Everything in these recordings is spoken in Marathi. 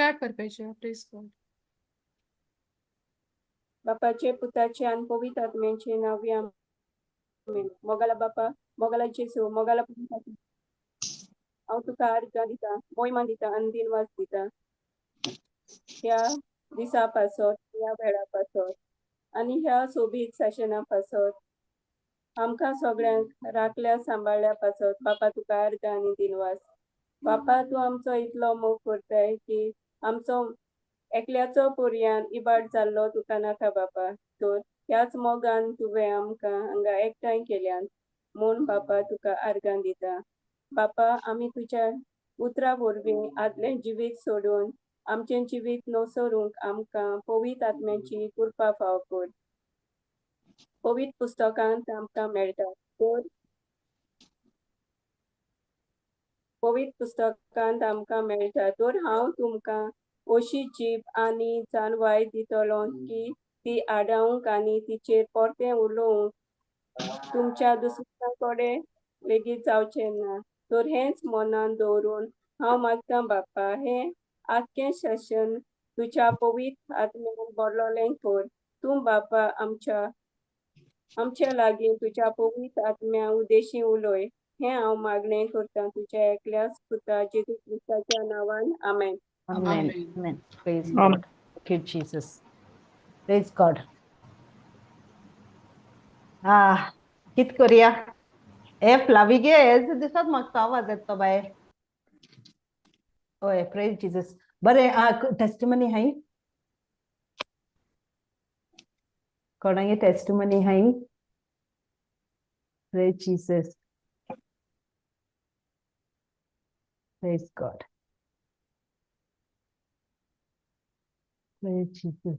स्टार्ट करपाचें प्लीज गॉड. बापाचे पुताचे आणि पवित्र आत्म्याचे नावे आमेन. मोगाला बापा, मोगाला जेसू, मोगाला पवित्र आत्मा, हांव तुका आर्गां दिता, मोहिमा दिता आनी दिनवास दिता ह्या दिसा पासत, ह्या वेळा पासत आनी ह्या सोबीत सेशना पासत आमकां सगळ्यांक राखल्या सांबाळल्या पासत बापा तुका आर्गां आनी दिनवास. बापा तूं आमचो इतलो मोग करताय की आमचो एकल्याचो पर्यान इबाड जाल्लो तुका नाका बापा. तर ह्याच मोगान तुवें आमकां हांगा एकठांय केल्यान म्हूण बापा तुका आर्गां दिता. बापा आमी तुज्या उतरा वरवीं आदलें जिवीत सोडून आमचें जिवीत नवसरूंक आमकां पवित्र आत्म्याची कृपा फाव कर. पवित्र पुस्तकांत आमकां मेळटा तर पवित्र पुस्तकांत आमकां मेळटा तर हांव तुमकां अशी जीब आनी जानवाय दितलो की ती आडावंक आनी तिचेर परतें उलोवंक तुमच्या दुसऱ्यां कडेन लेगीत जावचें ना. तर हेंच मनान दवरून हांव मागतां बापा हें आख्खें सेशन तुज्या पवित्र आत्म्यान भरलोलें कर. तूं बापा आमच्या लागीं तुज्या पवित्र आत्म्या उदेशी उलय हें हांव मागणें करतां तुज्या एकल्याच पुता जेजू क्रिस्ताच्या नांवान आमेन. Amen. Amen. Praise God. Thank you, Jesus. Praise God. कित करूया? फ्लाविगे हेच दिसत म्हाका आवाज येता बाय. ओय प्रेज जीसस. बरें टेस्टिमनी हाय? कोणागे टेस्टिमनी हाय? Praise Jesus. Praise God. Praise Jesus.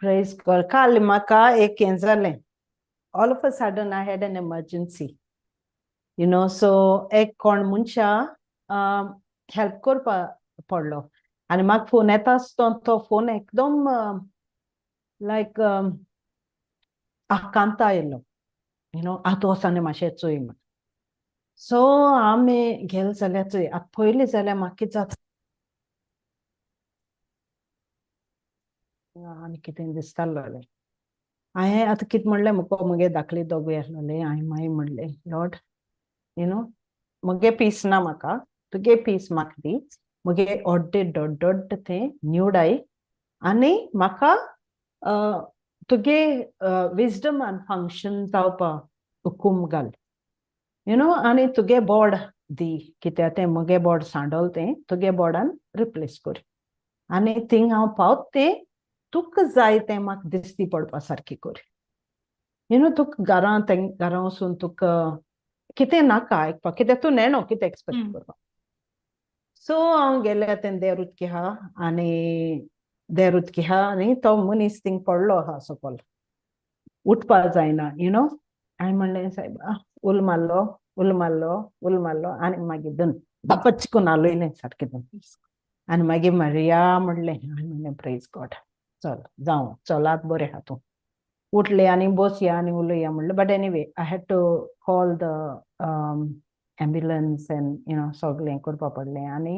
Praise God. काल म्हाका एक हें जालें. All of a sudden I had an emergency. You know, so एक कोण मनशा हेल्प करपा पडलो आनी म्हाका फोन येता आसतना तो फोन एकदम लायक आकांता येयलो. You know, आतां वचोन मातशें चोय म्हण. सो आमी गेले जाल्यार चोय. आतां पयलीं जाल्यार म्हाका कितें जाता आनी कितें दिसतालोलें. हांवें आतां कितें म्हणलें मुको मुगे धाकली दोगूय येयलोलें. हांवें मागीर म्हणलें लॉर्ड यू नो मुगे पीस ना म्हाका तुगे पीस म्हाका दी. मुगे ओड्डे दोड्ड तें निवडाय आनी म्हाका तुगे विजडम आनी फंक्शन जावपा हुकूम घाल. यू नो आनी तुगे बोर्ड दी कित्याक तें मुगे बोर्ड सांडोल तें तुगे बोर्डान रिप्लेस कर. आनी थिंग हांव पावत तें तुका जाय तें म्हाका दिसती पडपा सारकी कर. यू नो तुका घरां वचून तुका कितें नाका आयकपा कित्याक तूं नेणो कितें एक्सपेक्ट करपा. सो हांव गेलें तें देर उदकी आहा आनी तो मनीस थिंग पडलो आहा सकयल उठपा जायना. यू नो हांवें म्हणलें सायब उल मारलो आनी मागीर दोन दपचकून हालयलें सारकें दोन. आनी मागीर मरिया म्हणलें हांवें म्हणलें प्रेज गॉड चल जावं चल आतां बरें आहा तूं उठलें आनी बसया आनी उलया म्हणलें. But anyway I had to call the ambulance and you know सगळें करपा पडलें. आनी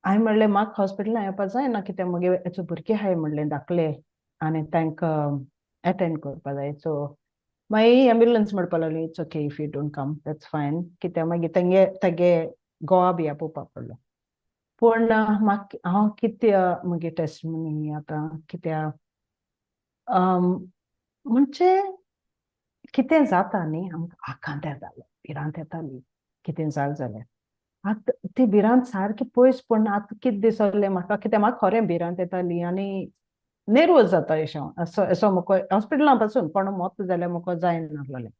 हांवें म्हणलें म्हाका हॉस्पिटलान येवपा जायना कित्याक मुगे हेचो भुरगें आहाय म्हणलें धाकलें आनी तांकां एटेंड करपा जाय. सो मागीर एम्ब्युलन्स म्हणपा लागली it's okay if you don't come that's फायन कित्याक मागीर तेगे गोवा बी आपोवपा पडलो. पूण म्हाका हांव कित्याक मुगे टेस्टिमनी आतां कित्याक म्हणजे कितें जाता न्ही आमकां आकांत येतालें भिरांत येताली कितें जालें जाल्यार. आतां ती भिरांत सारकी पयस पूण आतां कितें दिसलें म्हाका कित्याक म्हाका खरें भिरांत येताली आनी नेर्वस जाता एसो मुको हॉस्पिटलां पासून कोण मोत जाल्यार मुको जायना नासलोलें.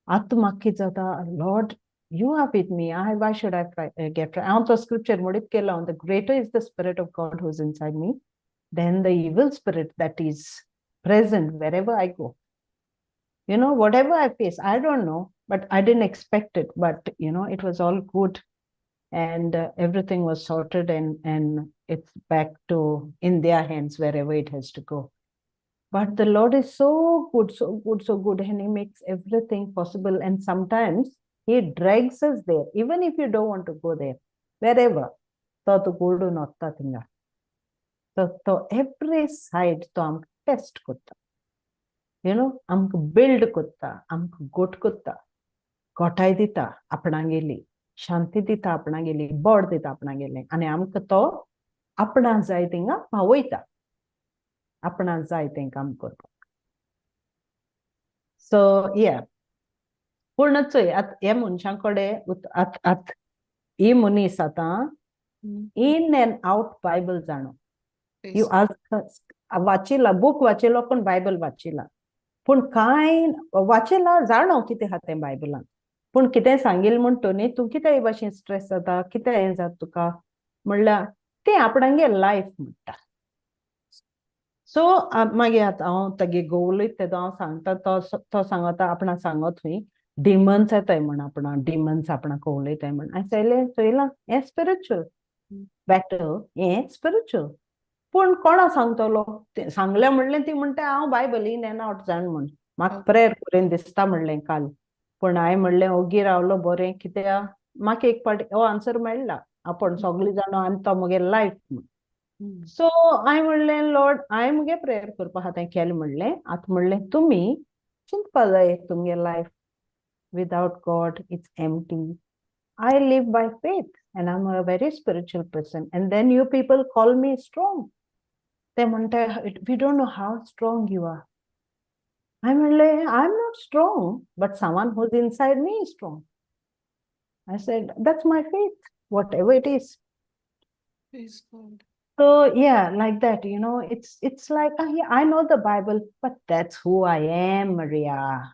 आतां म्हाका कितें जाता Lord you are with me why should I get. हांव तो स्क्रिप्चर म्हणीत केलो the greater is the spirit of God who is inside me than the evil spirit that is present wherever I go. You know, whatever I face, I don't know, but I didn't expect it. But, you know, it was all good and everything was sorted and it's back to in their hands wherever it has to go. But the Lord is so good, so good, so good, and He makes everything possible. And sometimes He drags us there, even if you don't want to go there, wherever. To go to not thing. So every side to am test kutta. Amk build kutta, amk good kutta. गोठाय दिता आपणा गेली शांती दिता आपणा गेली बळ दिता आपणा गेले आणि आमकां तो आपणा जाय थिंगा पावयता आपणा जाय तें काम करपाक सो या पूण चोय हे मनशां कडेन ही मनीस आतां इन एंड आउट बायबल जाणो यू आज वाचिला बूक वाचिलो पण बायबल वाचिला पूण कांय वाचिला जाणो कितें आहा तें बायबलान पूण कितें सांगिल्लें म्हण तो न्ही तूं कितें हे भाशेन स्ट्रेस जाता कितें हें जाता तुका म्हणल्यार तें आपणागे लायफ म्हणटा सो मागीर आतां हांव तेगे गोवलयत तेदो हांव सांगता तो सांगता आपणा सांगत खंय डिमन्स येताय म्हण आपणा डिमन्स आपणा कोवलयताय म्हण हांवें चोयलां हें स्पिरिच्युअल बॅटल हें स्पिरिच्युअल पूण कोणा सांगतलो सांगलें म्हणलें ती म्हणटा हांव बायबल इन एंड आउट जाण म्हण म्हाका प्रेयर करेन दिसता म्हणलें काल पूण हांवें म्हणलें ओगी रावलो बरें कित्याक म्हाका एक फावटी हो आन्सर मेळ्ळा आपण सगळीं जाणो आनी तो म्हगे लायफ म्हण सो हांवें म्हणलें लॉर्ड हांवें मुगे प्रेयर करपा खातीर केलें म्हणलें आतां म्हणलें तुमी चिंतपा जाय तुमगे life without God it's empty I live by faith and I'm a very spiritual person. And then you people call me strong. They म्हणta we don't know how strong you are. I'm not strong, but someone who's inside me is strong. I said, that's my faith, whatever it is. Praise God. So yeah, like that, it's like, I know the Bible, but that's who I am, Maria.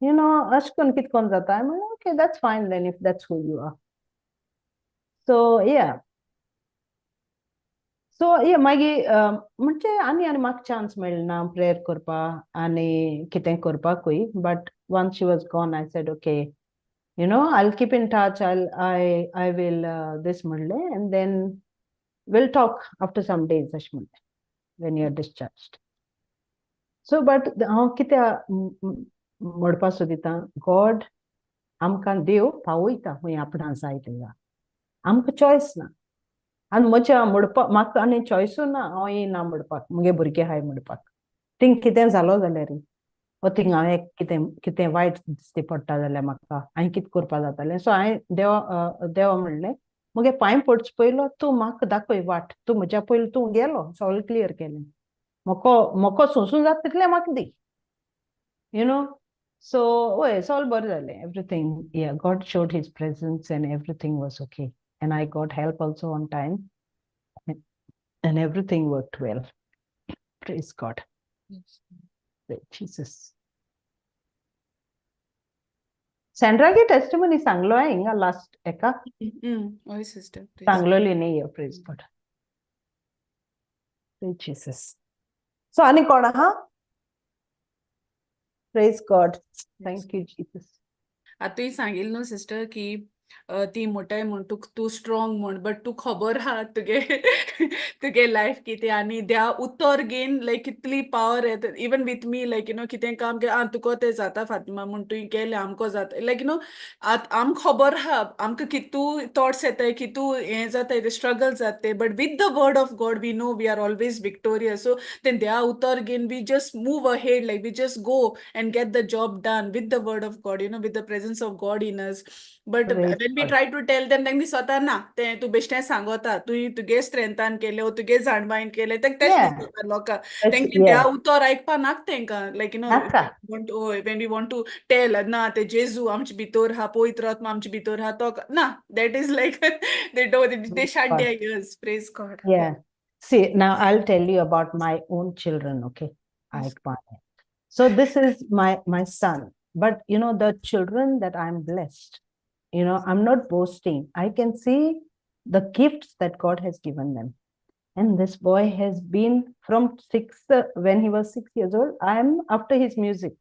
Ashkun kitkon jata. I'm like, okay, that's fine then if that's who you are. So yeah. So yeah, मागीर म्हणजे आनी म्हाका चान्स मेळना प्रेयर करपा आनी कितें करपाकूय but once she was gone I said okay I'll keep in touch I will this म्हणलें and then we'll talk after some days अशें म्हणलें when you're discharged so but हांव कितें म्हणपा सोदितां गॉड आमकां देव पावयता खंय आपणा जाय थिंगा आमकां चॉयस ना आनी म्हज्या म्हणपाक म्हाका आनी चॉयसूय ना हांव येना म्हणपाक मुगे भुरगे आहाय म्हणपाक थिंग कितें जालो जाल्यार वा थिंग हांवें कितें वायट दिश्टी पडटा जाल्यार म्हाका हांवें कितें करपा जातालें सो हांवें देवा म्हणलें मुगे पांय पडचे पयलो तूं म्हाका दाखय वाट तूं म्हज्या पयलीं तूं गेलो सगळें क्लियर केलें मोको सोंसूं जाता तितलें म्हाका दी So, it's all bad. Everything, yeah, God showed His presence and everything was okay. And I got help also on time. And everything worked well. Praise God. Yes. Praise Jesus. Sandra ge testimony sanglo hai inga last eka. Oh, sister. Praise Sanglo li nahi hai. Praise God. Praise Jesus. So, ani kona ha? Praise God. Thank you, Jesus. आतां सांगिल्लें न्हू सिस्टर की ती म्हणटाय म्हण तूं स्ट्रॉंग म्हण बट तूं खबर आहा तुगे लायफ कितें आनी त्या उतर घेवन लायक कितली पावर येता इवन विथ मी लायक कितें काम तुका तें जाता फातिमा म्हण तुवें केलें आमको जाता लायक आमकां खबर आहा आमकां कितू थॉट्स येताय कितू हें जाताय ते स्ट्रगल जाताय but with the word of God we know we are always victorious so तें त्या उतर घेवन we just move ahead like we just go and get the job done with the word of God with the presence of God in us but when we try to tell them तेंगे स्वता ना तें तूं बेश्टें सांगता तुगे स्ट्रेंथान केलें तुगे जाणवायन केलें तेंक तेच दिसता लोकां तेंगे त्या उतर आयकपा नाका तेंकां लायक when we want to tell ना ते जेजू आमचे भितर आहा पवित्र आत्मा आमचे भितर आहा तो ना that is like they shut their ears praise God. Yeah. See, now I'll tell you about my own children, okay? So this is my son. But, the children that I'm blessed, I'm not boasting. I can see the gifts that God has given them. And this boy has been from when he was 6 years old, I'm after his music,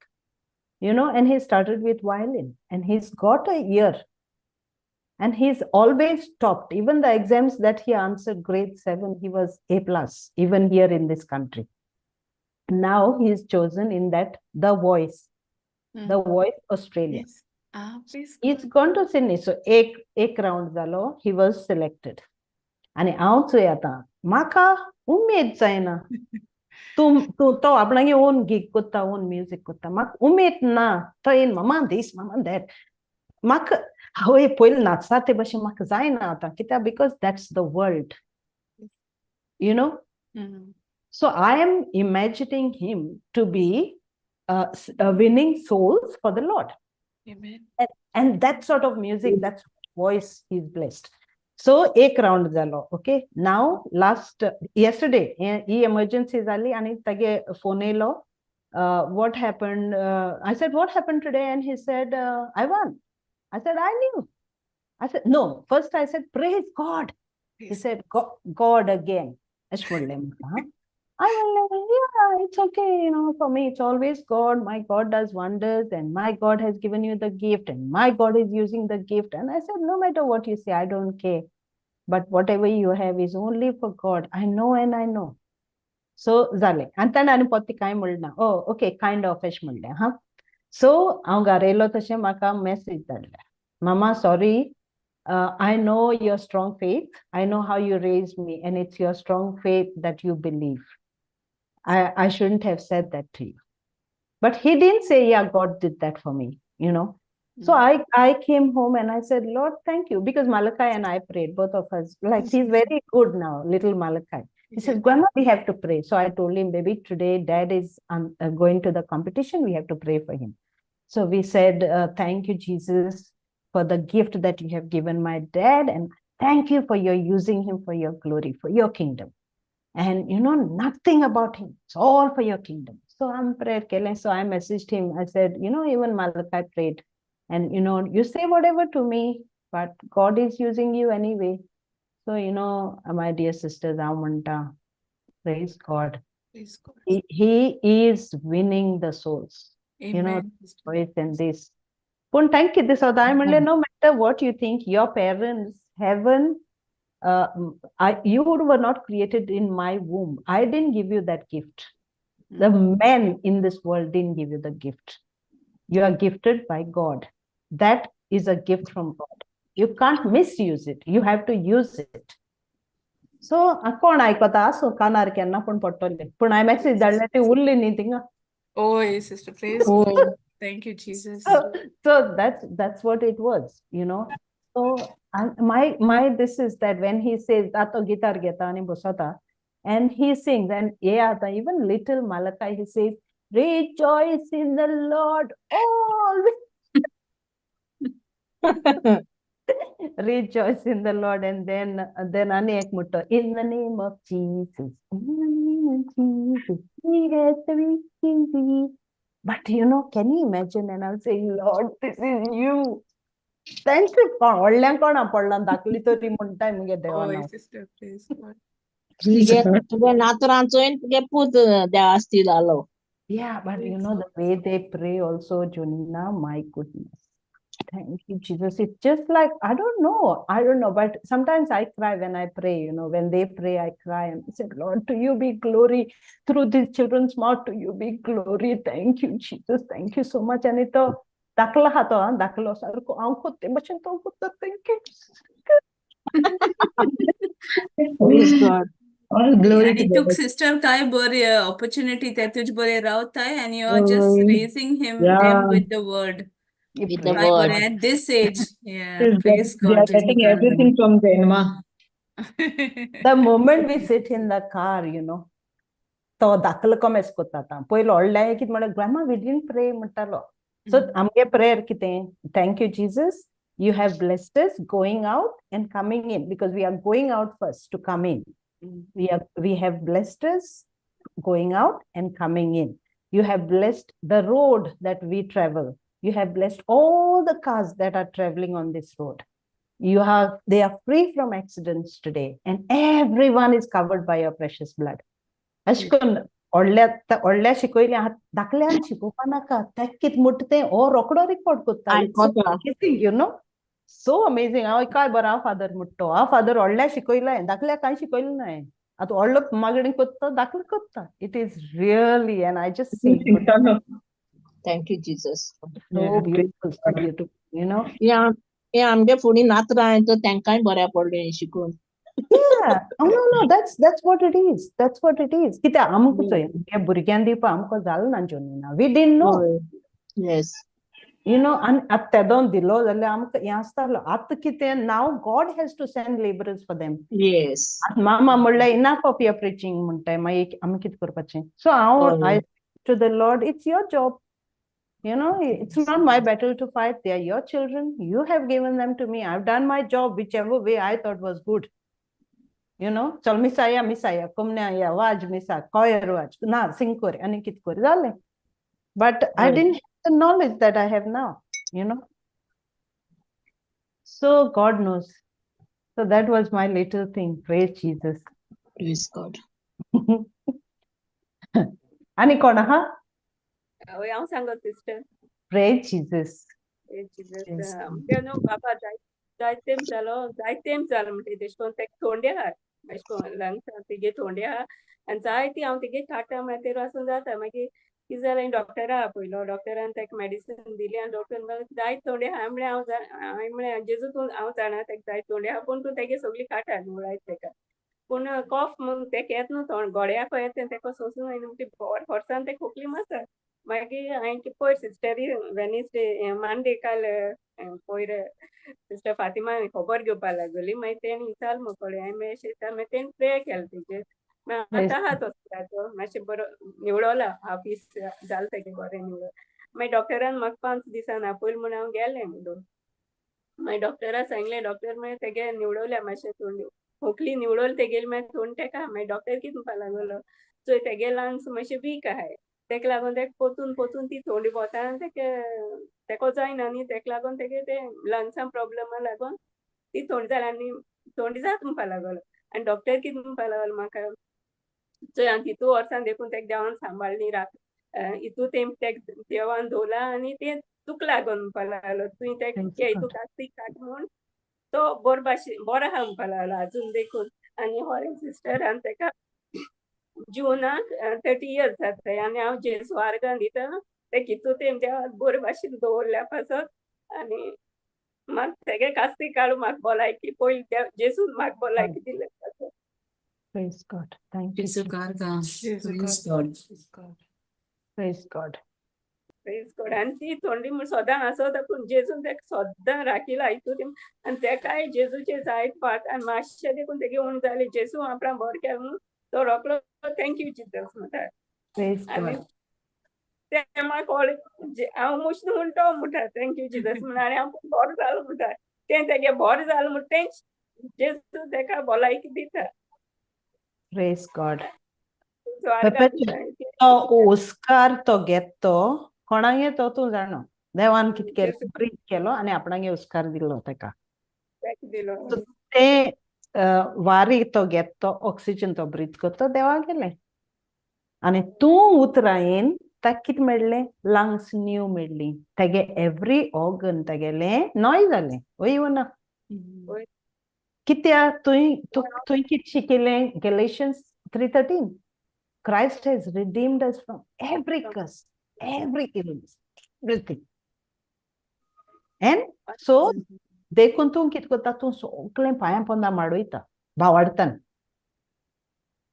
and he started with violin and he's got a ear. And he's always topped. Even the exams that he answered, grade 7, he was A+, even here in this country. now he is chosen in that The Voice Australia. Yes. Please. He's gone to Sydney. So एक round झालो, he was selected. आणि हांव चोय आतां म्हाका उमेद जायना. तूं तो आपणागे ओन गीग कोत्ता, ओन म्युजीक कोत्ता. म्हाका उमेद ना. तो येन मामा दीस मामा दॅट. म्हाका हांव पयलीं नाचता ते भशेन म्हाका जायना आतां. कित्याक because that's the world. You know? So I am imagining him to be winning souls for the Lord. Amen. And that sort of music, that voice is blessed. So एक round झालो. Okay. Now yesterday ही emergency झाली आणि तागे phone येयलो. What happened? I said, what happened today? And he said, I won. I said, I knew. I said, no. First I said, praise God. He said, God again. I will, yeah, it's okay. You know, for me, it's always God. My God does wonders, and my God has given you the gift, and my God is using the gift. And I said, no matter what you say, I don't care. But whatever you have is only for God. I know and I know. So, zale. Antana ani potti kai mulna. Oh, okay, kind of fish mulna, huh? So, haंव घरा तशें म्हाका message धाडला. Mama, sorry. I know your strong faith. I know how you raised me, and it's your strong faith that you believe. I shouldn't have said that to you. But he didn't say, yeah, God did that for me, you know. So I came home and I said, Lord, thank you. Because Malachi and I prayed, both of us. Like, he's very good now, little Malachi. He said, Grandma, we have to pray. So I told him, baby, today Dad is going to the competition. We have to pray for him. So we said, thank you, Jesus, for the gift that you have given my dad. And thank you for your using him for your glory, for your kingdom. And you know nothing about him. It's all for your kingdom. So I'm prayed. So I messaged him. I said, you know, even Malachi prayed. And you know, you say whatever to me, but God is using you anyway. So, you know, my dear sisters, Amanta, praise God. Praise God. He is winning the souls. Amen. You know, voice and this. But thank you. This no matter what you think, your parents haven't. You were not created in my womb. I didn't give you that gift. The men in this world didn't give you the gift. You are gifted by God. That is a gift from God. You can't misuse it. You have to use it. So, कोण आयकता सो कानार केन्ना पण पडटले पण हांवें मॅसेज धाडले ते उरली न्ही थिंगा. Oh, yes, sister. Praise God. Thank you, Jesus. So that's what it was, you know. So my this is that when he says ato guitar geta ani bosata and he sings and even little Malachi, he says, rejoice in the Lord always. Rejoice in the Lord. And then ani ek mutto, in the name of Jesus, in the name of Jesus, he has the victory. But you know, can you imagine? And I'll say, Lord, this is you. Thank you. Oh, yes, sister. Praise God. Yeah, but you know, the way they pray also, Junina, my goodness. Thank you, Jesus. It's just like, I don't know, but sometimes I cry when I pray, you know, when they pray, I cry and I say, Lord, to you be glory through these children's mouth, to you be glory. Thank you, Jesus. Thank you so much. And it dakla hato, daklo sarko anko te bachan to thank you. Praise God. All glory And to it took God. sister Kai bore opportunity that tuj bore rautai and you're just raising them with the word. With the Kai bore word. at this age. Yeah, Yes, praise they are God. getting everything from Denmark. The moment we sit in the car, you know, तो दाखल कमेस कोत्ता पयलो व्हडले कितें म्हणल्यार ग्रामा वी डिडंट प्रे म्हणटालो सो आमगे प्रेयर कितें thank you Jesus you have blessed us going out and coming in because we are going out first to come in. We have blessed us going out and coming in. You have blessed the road that we travel. You have blessed all the cars that are traveling on this road. They are free from accidents today and everyone is covered by your precious blood. अशकन व्हडल्या शिकयल्या धाकल्यान शिकोवपा नाका तें कितें म्हणटा तें हो रोकडो रिकॉर्ड कोत्ता यू नो सो अमेझिंग हांव काय बरो हांव फादर म्हणटा हांव फादर व्हडल्या शिकयलें धाकल्या कांय शिकयलें न्हय ಅದು ಒಳ್ಳೆ ಮಗನಿಗೆ ಕೊತ್ತ ದಾಖಲೆ ಕೊತ್ತ. It is really, and I just say, Thank you, Jesus. so beautiful, so beautiful, you know. हे आमगे फुडें नात राय तर तांकांय बऱ्या पडलें शिकून. Yeah, oh no, that's what it is. That's what it is. कित्या आमकां चोय हे भुरग्यां दिवपा आमकां जाल ना जोनिना. We didn't know. Yes. You know, and at तेदोन दिलो जाल्यार आमकां हें आसतालो. आतां कितें, now God has to send laborers for them. Yes. मामा म्हणलें enough of your preaching म्हणटाय, मागीर आमी कितें करपाचें? So I to the Lord, it's your job. You know, it's not my battle to fight. They are your children. You have given them to me. I've done my job whichever way I thought was good. You know, चल मिसाया कुमने या वाज मिसा कोयर वाज ना सिंग करे आणि कित करे जाले. But I didn't have the knowledge that I have now, you know. So God knows. So that was my little thing. Praise Jesus. Praise God. आणि कोण हा? हांव सांगत सिस्टर. Praise Jesus. बाबा जायतेम जालो म्हणटा तेश कोन तेका थोंडे आहा अशें कोन्न लंग्स तेगे थोंडे आहा आनी जायती हांव तेगे काडटा म्हळ्यार तेर वचून जाता. मागीर कितें जालें, डॉक्टरा आपयलो. डॉक्टरान तेका मेडिसीन दिली आनी डॉक्टर म्हणलो जायत थोंडे आहा म्हळ्यार हांवें म्हळें जेजू तूं हांव जाणा तेका जायत थोंडे आहा पूण तूं तेगे सगळी काडटा निवळायत तेका. पूण कॉफ म्हूण तेका येता न्हू थोंड गोड्या पळय येता तेका सोंसूं जायना म्हणटा फोर्सान ते खोकली मारता. मागीर हांवें पयर सिस्टरी वेनिसडे मांडे काल पयर सिस्टर फातिमा खबर घेवपा लागली. मागीर तेणी विचारलें म्हाका हांवें अशें मागीर तेणी प्रे केलें तेजेर. आतां आहा तो मातशें बरो निवळोला. ऑफीस जालें तेगे बरें निवळ. मागीर डॉक्टरान म्हाका 5 दिसान आपयल म्हूण हांव गेलें म्हणून. मागीर डॉक्टराक सांगलें. डॉक्टर मागीर तेगे निवळोल्या मातशें थोडी खोकली निवळोल तेगेली मागीर थोडी तेका. मागीर डॉक्टर कितें म्हणपा लागलो, चोय तेगे लंग्स मातशे वीक आहाय. तेका लागून तेका पोतून ती थोडी भोंवता आनी तेका जायना न्ही. तेका लागून तेगे ते लंग्सान प्रॉब्लमा लागून ती थोडी जाल्या आनी थोडी जाता म्हणपा लागलो. आनी डॉक्टर कितें म्हणपा लागलो म्हाका, चोय हांव तितू वर्सान देखून तेका देवान सांबाळ्ळी राख. हितू तेका देवान दवरला आनी तें तुका लागून म्हणपा लागलो. तुवें तेका हितू कास्तीक काड म्हूण तो बरो आहा म्हणपा लागलो आजून देखून. आनी हॉरेन सिस्टरान तेका जुनाक 30 years जाताय आनी हांव जेजू आर्गां दिता. ते कितू तें देवा बरे भाशेन दवरल्या पासत. आनी म्हाका तेगे कास्तीक काडून म्हाका भलायकी पयली जेजून म्हाका भलायकी दिले पासत. Praise God. Thank you. Praise God. Praise God. Praise God. आनी ती थोडी म्हूण सोदां आसोता पूण जेजून तेका सोदां राखिला हितू ती. आनी तेकाय जेजूचे जायत पाट आनी मातशें देखून तेगे उण जालें. जेजू आपणा बरो केलो म्हूण तो रोखलो थँक्यू जिजस म्हणटा. Praise आनी God. ते म्हाका हांव मुश्न म्हणटा म्हणटा थँक्यू जिजस म्हूण. आनी हांव बरो जालो म्हणटा. तें तेगे बरें जालें म्हूण तें जेजू तेका भलायकी दिता. Praise God. स्वर्गांत ओस्कार तो घेतो कोणाक येतो तूं जाणो. देवान कितें केलें, प्रीच केलो आनी आपणागे ओस्कार दिलो तेका. दिलो. ते वारी तो घेतो, ऑक्सिजन तो ब्रीथ करतो, देवा गेले. आनी तूं उतरायन ताका कितें मेळ्ळें, लंग्स न्यू मेळ्ळी. तेगे एवरी ऑर्गन तेगेले नॉय जालें. वय ना कित्याक तुवें कितें शिकिल्लें गॅलेशियन्स 3:13. Christ has redeemed us from every curse, every illness, everything. And so, देखून तूं कितें करता, तूं सगळें पांयां पोंदां माडयता भावार्थान.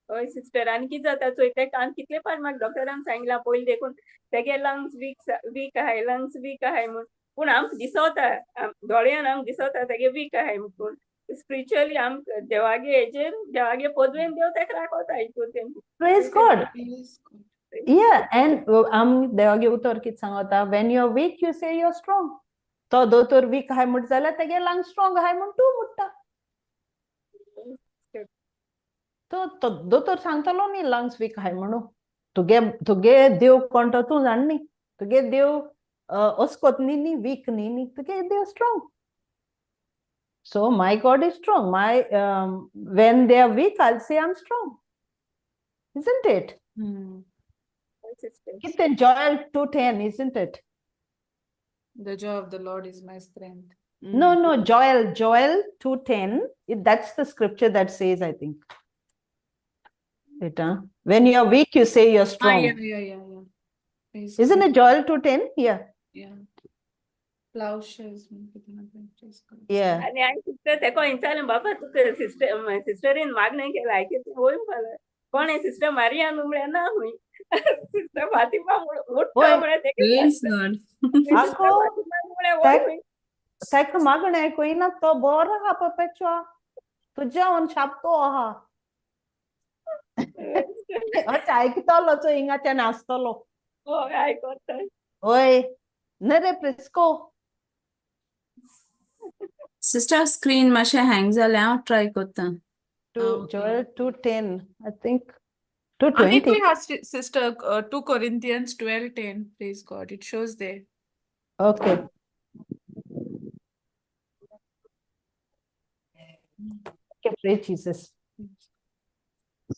हय सिस्टर. आनी कितें जाता चोय तेका आनी कितले फावट म्हाका डॉक्टरान सांगला पयलीं देखून तेगे लंग्स वीक आहाय म्हूण. पूण आमकां दिसोता दोळ्यान आमकां दिसोता तेगे वीक आहाय म्हूण. स्पिरिच्युअली आमकां देवागे हेजेर देवागे पदवेन देव तेका राखोता हितून. Praise God. Yeah, and देवागे उतर कितें सांगता, when you are weak you say you are strong. तो दोतोर वीक आहाय म्हूण जाल्यार तेगे लंग्स स्ट्रॉंग आहाय म्हूण तूं म्हणटा. तो दोतोर सांगतलो न्ही लंग्स वीक आहाय म्हणून. तुगे देव कोण तो तूं जाण न्ही. तुगे देव अस्कोत न्ही वीक न्ही, तुगे देव strong. So my God is strong. When they are weak, I'll say I'm strong. Isn't it? It's in Joel 2:10, isn't it? The joy of the Lord is my strength. No, Joel 2:10. That's the scripture that says, I think. beta. When you're weak, you say you're strong. Yeah. Praise Isn't God. it Joel 2:10? Yeah. Yeah. Plowshares. Praise God. Yeah. आणि आई सिस्टर तेको इंचाले बाबा तुका सिस्टरीन मागणें केला की होय मला कोण आहे सिस्टर मारिया नुमळे ना हुई सिस्टर फातिमा मोठा होय. म्हणे ते Praise God. सिस्टर आखो फातिमा नुमळे होय हुई ताक मागणे कोईना तो बोर हा पपेचवा तुझ्या on शापतो हा ऐकतलो तो इंगाच्या नाचतलो हो काय करता होय नरे प्रिस्को Sister, screen मातशें hang जालें हांव try कोत्ता. Joel 2:10 I think And 2:20. we have sister 2 Corinthians 12:10. Praise God. It shows there. Okay. Okay, praise Jesus.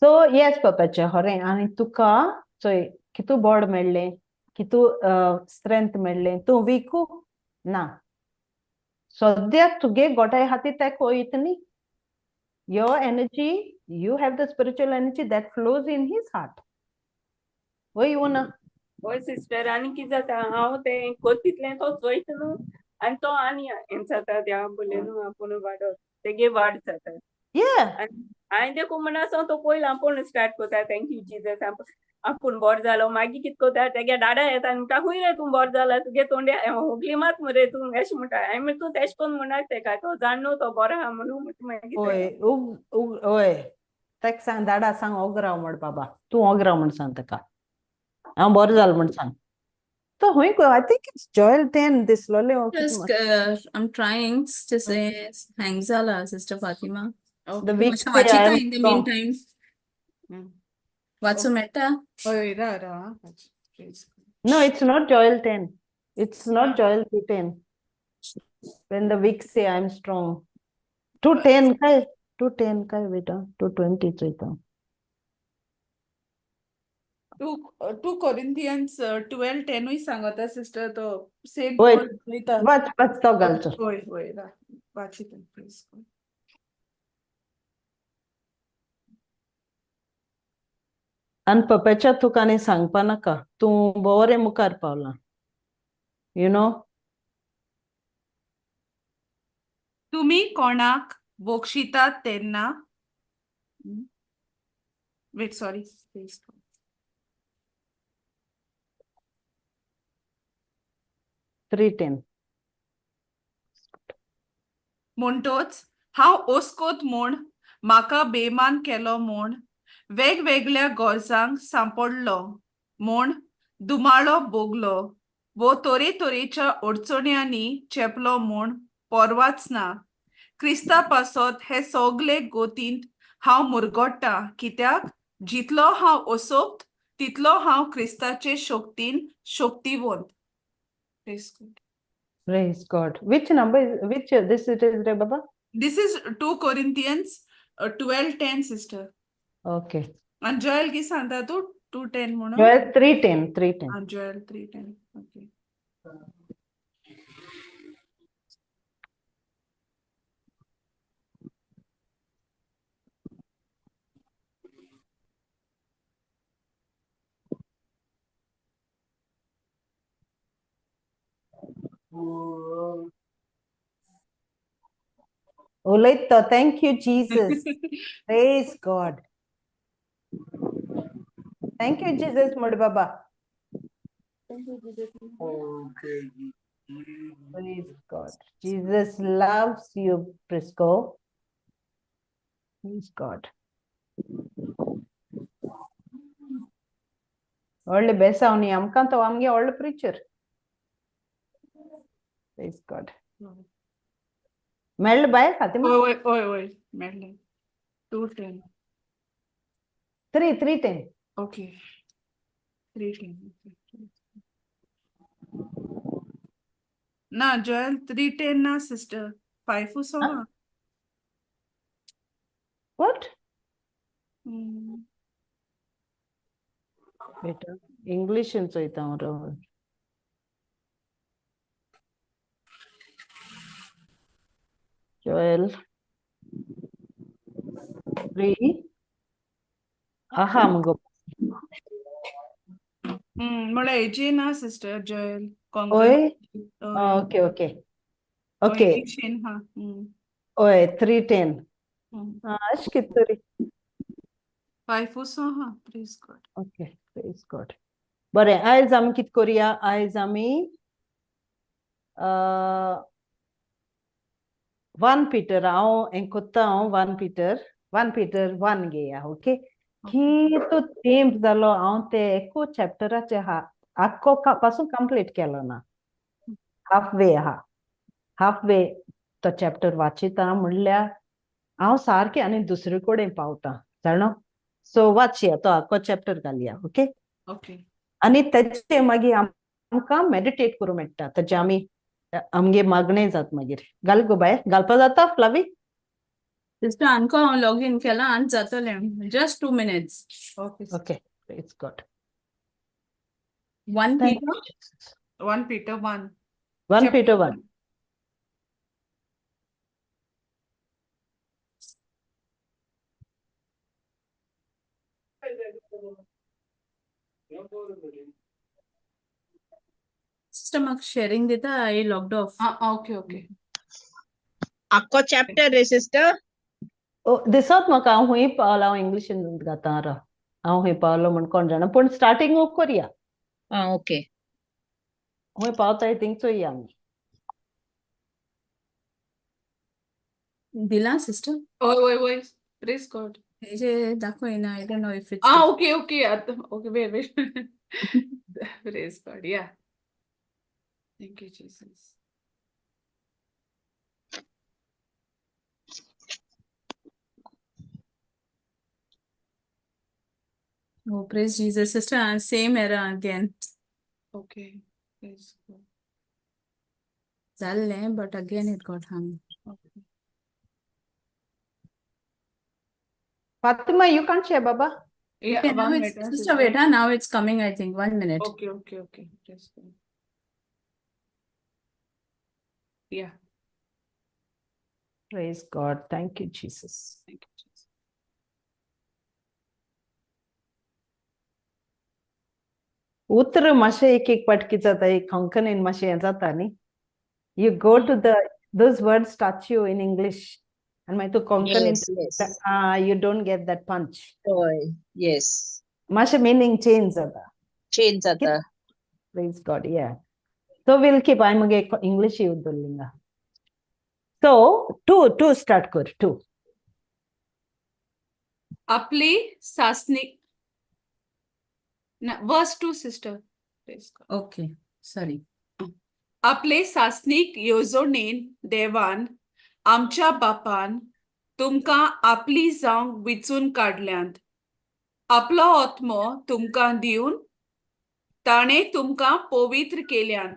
So yes, papacha hore आणि तुका चोय कितू बोर्ड मेळ्ळे कितू स्ट्रेंथ मेळ्ळे तू विकू ना सद्याक तुगे गोटाय हाती ते कोयत न्ही your energy you have the spiritual energy that flows in his heart वय ना होय सिस्टर आणि कितें जाता हांव तें कोतीतलें तो चोयत न्हू आनी तो आनी हें जाता त्या बोले न्हू आपूण वाडत तेगे वाड जाता yeah आनी हांवें देखून म्हणा तो पयलो आपूण स्टार्ट कोता थँक्यू जीजस आपूण बोर जालो मागीर कितें कोता तेगे डाडा येता आनी म्हणटा हुंय रे तूं बोर जाला तुगे तोंडे होगली मात मरे तूं अशें म्हणटा हांवें म्हणलें तूं तेशें कोन्न म्हणाक तेका तो जाण न्हू तो बरो आहा म्हणून मागीर ओय ओय तेक सांग दाडा सांग ओगराव म्हण बाबा तूं ओगराव म्हण सांग तेका हांव बरो जाल म्हण सांग तो हुंय I think it's Joel 10 दिसलोले Just, I'm trying to say hang जाला, Sister Fatima. the Okay. weak मातशें say I वाचिता am in the strong. meantime. वाचूं मेळटा? Oh, ra. Praise God. No, it's not Joel 10. It's not Joel 2:10. When the weak say I am strong. 2:10 काय 2:10 काय बेटा 2:20 चोयता 2 Corinthians 12:10 ही सांगता सिस्टर तो सेम होय वर्ड वयता. वाच तो घालचो होय रा वाचिता प्लीज. आणि पप्याच्या तुकाने सांगपा नाका तूं बरे मुखार पावला यु नो तुम्ही कोणाक बोक्षितात तेन्ना वेट सॉरी 3:10 म्हणटोच हांव ओस्कोत म्हूण म्हाका बेमान केलो म्हूण वेगवेगळ्या गरजांक सांपडलो म्हूण दुमाळो भोगलो वो तरेच्या अडचण्यांनी चेपलो म्हूण परवाच ना क्रिस्ता पासत हे सगळे गोतींत हांव मुरगोडटा कित्याक जितलो हांव ओसोpt तितलो हांव क्रिस्ताचे शक्तीन शक्तिवंत. praise God which number is which this it is re baba This is 2 Corinthians 12:10 sister. okay And Joel की सांगता तू 2:10 म्हणून. Joel 3:10 And Joel 3:10. Okay. उलयता thank you Jesus praise God thank you Jesus म्हण बाबा praise God Jesus loves you Prisco praise God ಒಳ್ಳೆ ಬೇಸಾವನಿ ಅಮ್ಕಂತ ಅಮ್ಗೆ ಒಳ್ಳೆ preacher praise God ಮೆಳ್ಳ bye Fatima Oy. Medley. 2:10. 3:10 Okay. 3:10. Na Joel 3:10 na sister. 5 usoma. what बेटा इंग्लिश चोयता हांव Joel 3 Aha, mugo. मला एजे ना sister जयल Oi. Okay, okay. Okay. हा Oi, 310. Acho que turi. 5 हा please God Okay, praise God. बरें, आयज आमी कित कोरया? आयज आमी 1 Peter हांव हें कोत्ता हांव 1 Peter 1 घेया, ओके? की तो तेंप जालो हांव ते एको चॅप्टराचे आख्खो पासून कंप्लीट केलो ना. हाफ वे तो चॅप्टर वाचिता म्हणल्यार हांव सारकें आनी दुसरे कडेन पावता, जाणो? सो वाचया तो आख्खो चॅप्टर घालया, ओके? ओके आनी तेचे मागीर आमकां मेडिटेट करूं मेळटा, तेचे आमगे मागणें जाता मागीर. घाल गो बाय, घालपा जाता फ्लावी? Sister Anko login केला आणि जातले. Just 2 minutes. Okay Okay, praise God. 1 Thank Peter. you, Jesus. 1 Peter 1 1 Peter 1. Sister मग sharing देता I logged off. Okay okay आख्खो चॅप्टर रे सिस्टर. दिसत म्हाका हांव हूंय पावला, हांव इंग्लिशीन घाता राव. हांव हूंय पावलो म्हण कोण जाणा, पूण स्टार्टींग कोरया. ओके. हूंय पावताय थिंग चोया आमी. दिला sister. ओय प्लीज गॉड हे जे दाखवईना I don't know if it's okay okay wait please God या thank you Jesus Oh, praise Jesus, sister. Same error again. Okay please God झाले, but again it got hung. Okay Fatima, you can't share, Baba? या Okay, now one it's minute sister. Wait, now it's coming. I think 1 minute. Okay please God या Praise God. Thank you, Jesus. Thank you Jesus उतर मातशें एक पाटकी जाता, एक कोंकणीन मातशें हें जाता न्ही. You go to those words touch you in English, and मागीर तूं कोंकणीन Yes. you don't get that punch. Yes. मातशें meaning change जाता. Change जाता. Praise God, yeah. So we'll keep, I'm going to English use the linga. So, two start कर, 2. आपली सासनिक वर्स 2 sister please God Okay, sorry. आपले सासनिक येवजणेन देवान आमच्या बापान तुमकां आपली जावंक विचून काडल्यांत. आपलो आत्मो तुमकां दिवन ताणें तुमकां पवित्र केल्यांत.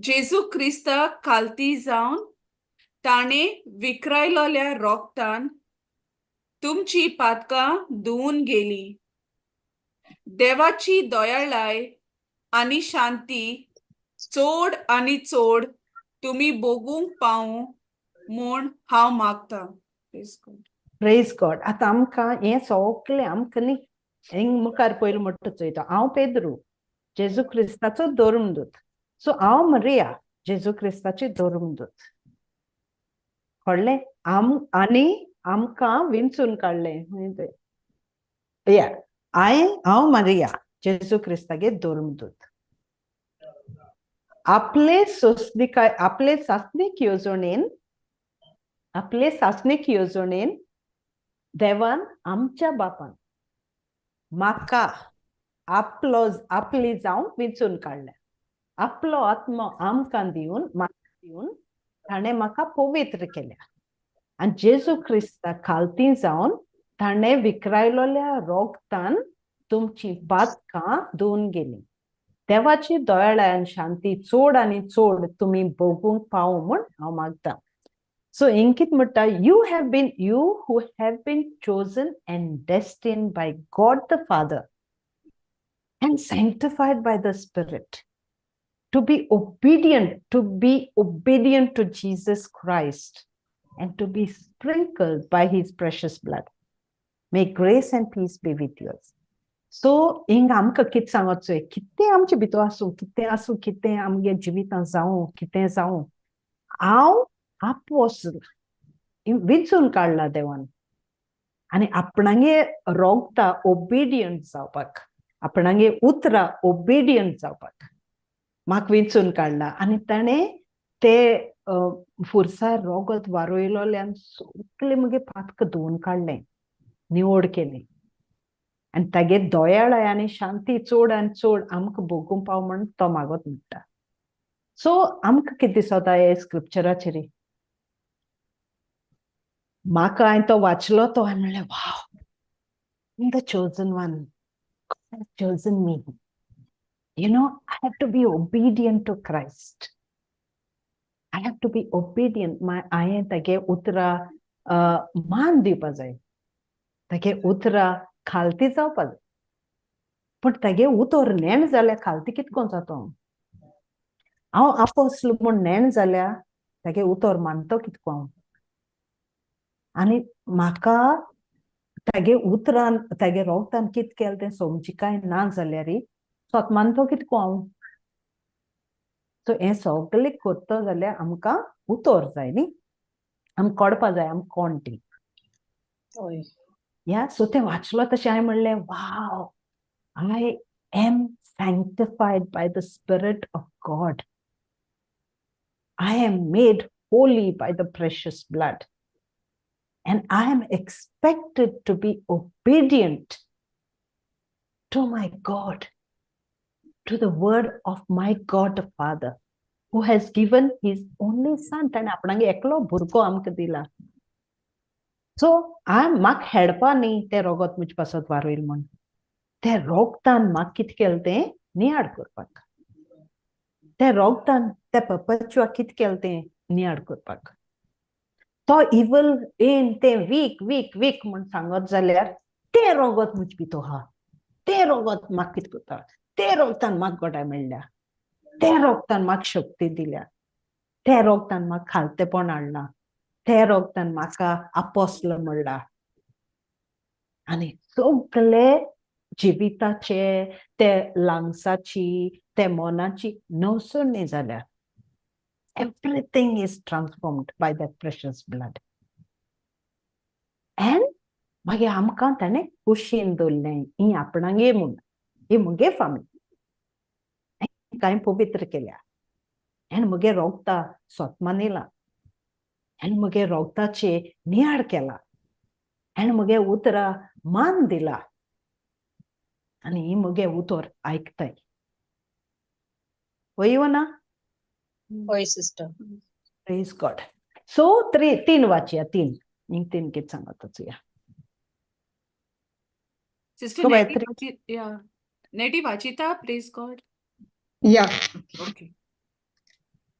जेजू क्रिस्ताक खालती जावन ताणें विखरायलोल्या रोगतान तुमची पातकां धुवन गेली. देवाची दयाळाय आनी शांती चोड आनी चोड तुमी भोगूंक पावूं म्हूण हांव मागतां. Praise God. आतां आमकां हें सगळें आमकां न्ही हिंग मुखार पयलीं म्हणटा चोयता. हांव पेद्रू, जेजू क्रिस्ताचो धर्मदूत. सो हांव मरिया, जेजू क्रिस्ताची धर्मदूत. कळ्ळें? आनी आमकां विंचून काडलें. हांव मरिया, जेजू क्रिस्तागे धर्मदूत. आपले सासणीक येवजणेन देवान आमच्या बापान म्हाका आपली जावं विंचून काडल्या. आपलो आत्मो आमकां दिवन ताणें म्हाका पवित्र केल्या. आनी जेजू क्रिस्ता खालती जावन ताणें विखरायलोल्या रोगतान तुमची पातकां धुवन गेली. देवाची दयाळाय आनी शांती चोड आनी चोड तुमी भोगूंक पावूं म्हूण हांव मागतां. So Inkit Mutta, you who have been chosen and destined by God the Father and sanctified by the Spirit to be obedient to Jesus Christ and to be sprinkled by his precious blood. May grace and peace be with yours. So हिंग आमकां कितें सांगचोय, कितें आमचे भितर आसूं, कितें आमगे जिवितांत जावं, कितें जावं, हांव आपोसल विंचून काडला देवान. आनी आपणागे रोगता ओबिडियंट जावपाक, आपणागे उतरां ओबिडियंट जावपाक म्हाका वेंचून काडला. आनी ताणें ते फुरसार रोगत वारोयलोल्यान सगळे मुगे पातक धुवन काडलें, निवड केली. आनी तागे दोयाळाय आनी शांती चड आनी चड आमकां भोगूंक पाव म्हण तो मागत म्हणटा. सो आमकां कितें दिसता हे स्क्रिप्चराचेर, म्हाका हांवें तो वाचलो तो हांवें म्हणलें wow, the chosen one, God has chosen me. You know, I have to be obedient to Christ. I have to be obedient. हांवें तागे उतरां मान दिवपा जाय, तागे उतरां खालती जावपा जाय. पण तागे उतर नेण जाल्यार खालती कितको जातो. हांव आपोसल म्हूण नेण जाल्यार तागे उतर मानतो कितको हांव. आनी म्हाका तागे उतरान तागे रोगतान कितें केलें तें समजिकाय ना जाल्यार स्वत मानतो कितको हांव. सो हें सगळें करता जाल्यार आमकां उतर जाय न्ही, आमकां कळपा जाय आमी कोण ती. या सो तें वाचलो तशें हांवें म्हणलें wow, I am sanctified by the Spirit of God. I am made holy by the precious blood. And I am expected to be obedient to my God, to the word of my God the Father, who has given his only son. ताणें आपणागे एकलो भुरगो आमकां दिला. सो म्हाका हेडपा न्ही तें रोगत म्हजे पासत वारोयल म्हण. ते रोगतान म्हाका कितें केलें तें नियाड करपाक. ते रोगतान ते पपचुआ कितें केलें तें नियाड करपाक. तो इवल येन तें वीक वीक वीक म्हण सांगत जाल्यार तें रोगत म्हजे भितर आहा. तें रोगत म्हाका कितें करता, तें रोगतान म्हाका गोडाय मेळ्ळ्या, तें रोगतान म्हाका शक्ती दिल्या, तें रोगतान म्हाका खालतेपण हाडला, तें रोगतान म्हाका आपोसल म्हणला. आनी सगळे जिविताचे ते लांगसाची ते मोनाची नवसणी जाल्यार everything is transformed by that precious blood. And मागीर आमकां ताणें कुशीन दवरलें. ही आपणागे म्हूण, ही मुगे फामीली, हांवें पवित्र केल्या. हांवें मुगे रोगता स्वत मानिला, हांवें मुगे रोगताचे नियाड केला, हांवें मुगे उतरां मान दिला. आनी ही मुगे उतर आयकताय. वयव ना? होय सिस्टर. Praise God. सो 3 वाचया, 3 कितें सांगत वचुया. सिस्टर Go by नेटी 3. वाची, या नेटी वाचिता. Praise God. या ओके.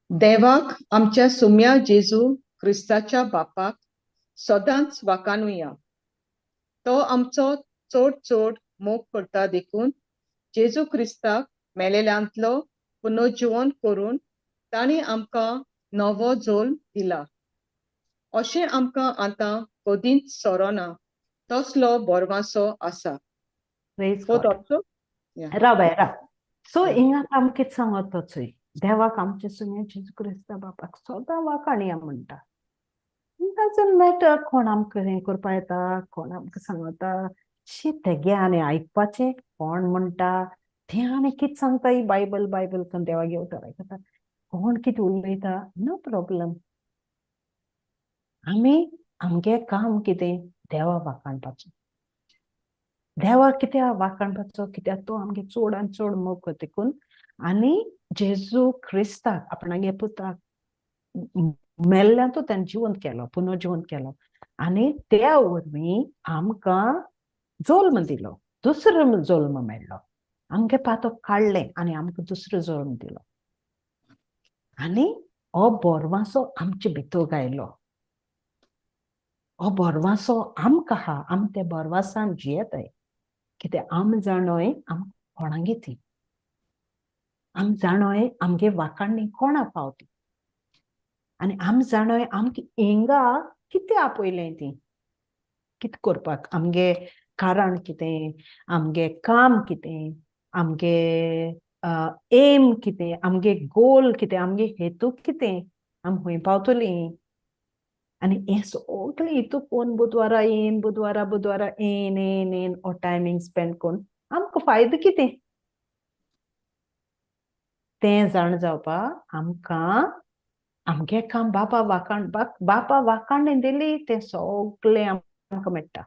देवाक आमच्या सुम्या जेजू क्रिस्ताच्या बापाक सदांच वाखाणुया. तो आमचो चड चड मोग करता देखून जेजू क्रिस्ताक मेलेल्यांतलो पुनर्जीवन करून तांणी आमकां नवो जल्म दिला. अशें आमकां आतां कदींच सरोना तसलो बोरवासो आसा. प्रेज तो गॉड. तोचो राव. सो हिंगा आमकां कितें सांगत वचोय. देवाक आमचे सुम्या जेजू क्रिस्ता बापाक सदां वाखाणया म्हणटा. डजंट मॅटर कोण आमकां हें करपा येता, कोण आमकां सांगता. शी तेगे आनी आयकपाचें कोण म्हणटा तें आनी कितें सांगता. ही बायबल करून देवागे उतर आयकता. कोण कितें उलयता नो प्रॉब्लम. आमी आमगे काम कितें देवा वाखाणपाचो. देवा कित्याक वाखाणपाचो, कित्याक तो आमगे चड आनी चड मोग करता देखून. आनी जेजू क्रिस्ताक आपणागे पुताक मेल्ल्यांतूच ताणें जिवंत केलो, पुनर्जिवंत केलो. आनी त्या वरवीं आमकां जल्म दिलो, दुसरो जल्म मेळ्ळो. आमगे पातक काडलें आनी आमकां दुसरो जल्म दिलो. आनी हो बोरवासो आमचे भितर गायलो. हो बोरवासो आमकां आहा. आमी त्या बोरवासान जियेताय. कित्याक आमी जाणोय आम कोणागे ती. आमी जाणोय आमगे वाखाणणी कोणा पावती. आनी आमी जाणोय आमकां हिंगा कितें आपयलें ती, कितें करपाक आमगे कारण कितें आमगे काम कितें आमगे एम कितें आमगे गोल कितें आमगे हेतू कितें आम खंय पावतलीं आनी हें सगळें हितू कोण बुधवारा येन हो टायमींग स्पेंड करून आमकां फायदो कितें तें जाण जावपाक आमकां आमगे काम बापा वाखाण दिली तें सगळें आमकां मेळटा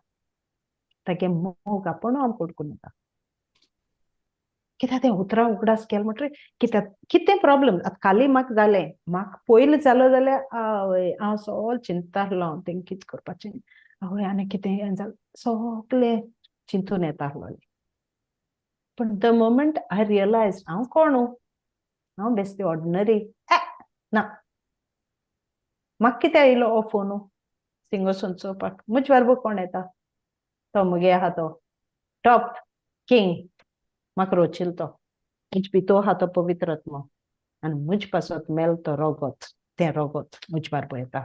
तागे मोग आपूण आम पडकूं नाका कित्याक तें उतरां उगडास केलें म्हणटरी कितें प्रॉब्लेम आतां काली म्हाका जालें म्हाका पयलीं जालो जाल्यार आवय हांव सगळें चिंतालो तें कितें करपाचें आवय आनी कितें जालें सगळें चिंतून येतालो पूण द मोमेंट आय रियलायज हांव कोण हांव बेश्टी ऑर्डिनरी ना म्हाका कितें आयलो हो फोन सिंगर्सून चोवपाक म्हजे बरोबर कोण येता तो मुगे आहा तो टॉप किंग म्हाका रोचिल तो म्हजे भितर आहा तो पवित्र आत्मा आनी म्हजे पासत मेल तो रोगत तें रोगत म्हजे बरोबर येता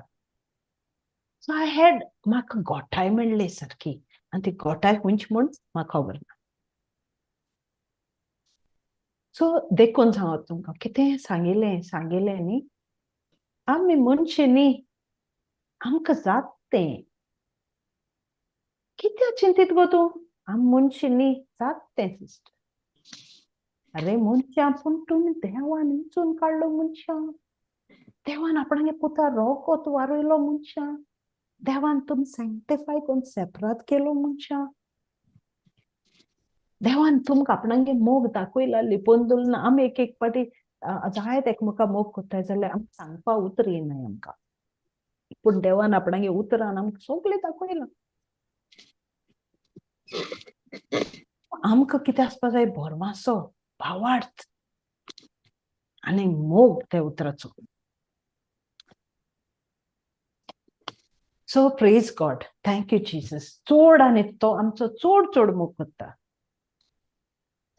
सो आय हॅड म्हाका गोठाय मेळ्ळी सारकी आनी ती गोठाय खंयची म्हूण म्हाका खबर ना सो देखून सांगत तुमकां कितें सांगिल्लें न्ही आमी मनशां न्ही आमकां जात तें कित्याक चिंतीत गो तूं आम मनशां न्ही जात तें सिस्टर अरे मनशां पूण तुमी देवान विंचून काडलो मनशां देवान आपणागे पुता रोगत वारयलो मनशां देवान तुमी सॅंक्टिफाय करून सेपरेट केलो मनशां देवान तुमकां आपणागे मोग दाखयला लिपोवन दवरना आमी एक पाटी जायत एकमेका मोग कोत्ताय जाल्यार आमकां सांगपा उतर येयनाय आमकां पूण देवान आपणागे उतरान आमकां सगळें दाखयलां आमकां कितें आसपा जाय भरमासो भावार्थ आनी मोग त्या उतराचो so praise God thank you Jesus चड आनी तो आमचो चड मोग करता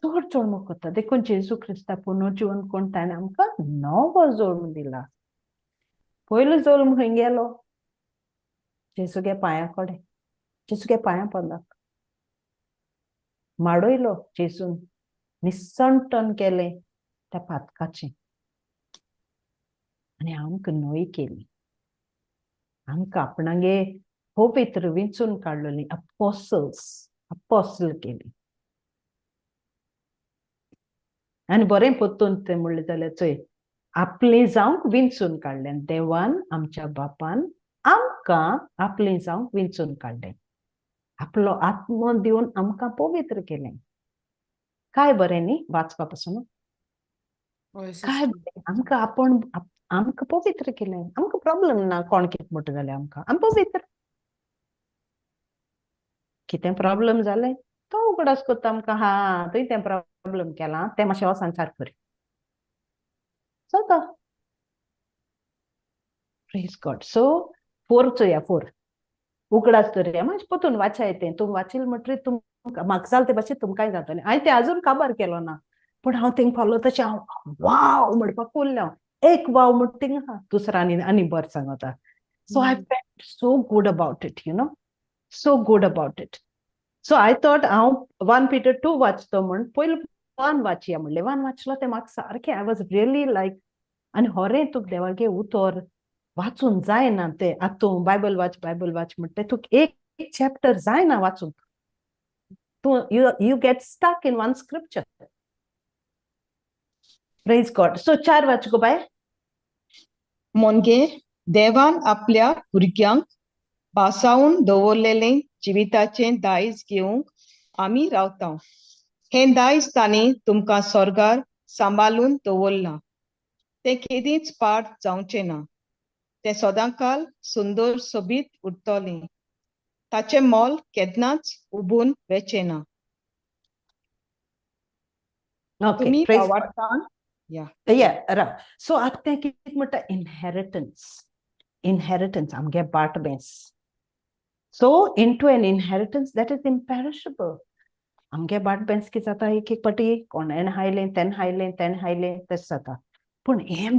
चड मोग करता देखून जेजू क्रिस्ता पुनर्जीवन कोण ताणें आमकां नवो जल्म दिला पयलो जल्म खंय गेलो जेजूगे पांया कडेन जेजूगे पांया पडलाक माडयलो जेजून निसंटन केलें त्या पातकाचें आनी आमकां नवी केली आमकां आपणागे पवित्र विंचून काडलोलीं अपोस्टल केली आनी बरें पोत्तून तें म्हणलें जाल्यार चोय आपलें जावंक विंचून काडलें देवान आमच्या बापान आमकां आपलें जावंक विंचून काडलें आपलो आत्मो दिवन आमकां पवित्र केलें काय बरें न्ही वाचपा पासून काय बरें आमकां आमकां पवित्र केलें आमकां प्रॉब्लेम ना कोण कितें म्हणटा जाल्यार आमकां आमी पवित्र कितें प्रॉब्लेम जालें तो उगडास कोत्ता आमकां हा तुवें तें प्रॉब्लेम केलां तें मातशें हो संसार कर जाता प्रेज गॉड सो 4 चोया 4 उगडास दर्या मातशें पोतून वाचाय तें तुमी वाचिल्लें म्हणटरी तुमकां म्हाका जालें ते भाशेन तुमकांय जातलें हांवें तें आजून काबार केलो ना पूण हांव थिंग फालो तशें हांव वाव म्हणपाक उरलें हांव एक वाव म्हणटा थिंग आहा दुसरो आनी बरें सांगता so I felt so good about it you know so good about it so I thought हांव 1 Peter 2 वाचतो म्हण पयलीं 1 वाचया म्हणलें 1 वाचलो तें म्हाका सारकें आय वॉज रियली लायक आनी होरें तुका देवागे उतर वाचून जायना तें आतां बायबल वाच म्हणटा तुका एक चॅप्टर जायना वाचून तूं you get stuck in 1 scripture praise God so 4 वाच गो बाय मोनगे देवान आपल्या भुरग्यांक बासावून दवरलेलें जिविताचें दायज घेवंक आमी रावता हें दायज तांणी तुमकां sorgar सांबाळून दवरलां तें केदींच पाड जावचें ना तें सदांकाल सुंदर सोबीत उरतलें ताचें मोल केन्नाच उबून वचेना ओके तुमी प्रेज आवडटान राव सो आतां तें कितें म्हणटा इनहेरिटन्स आमगे बाटबेंस so into an inheritance that is imperishable आमगे बाटबेंस कितें जाता एक पाटी कोणेन हायलें तेन हायलें तशें जाता पूण हें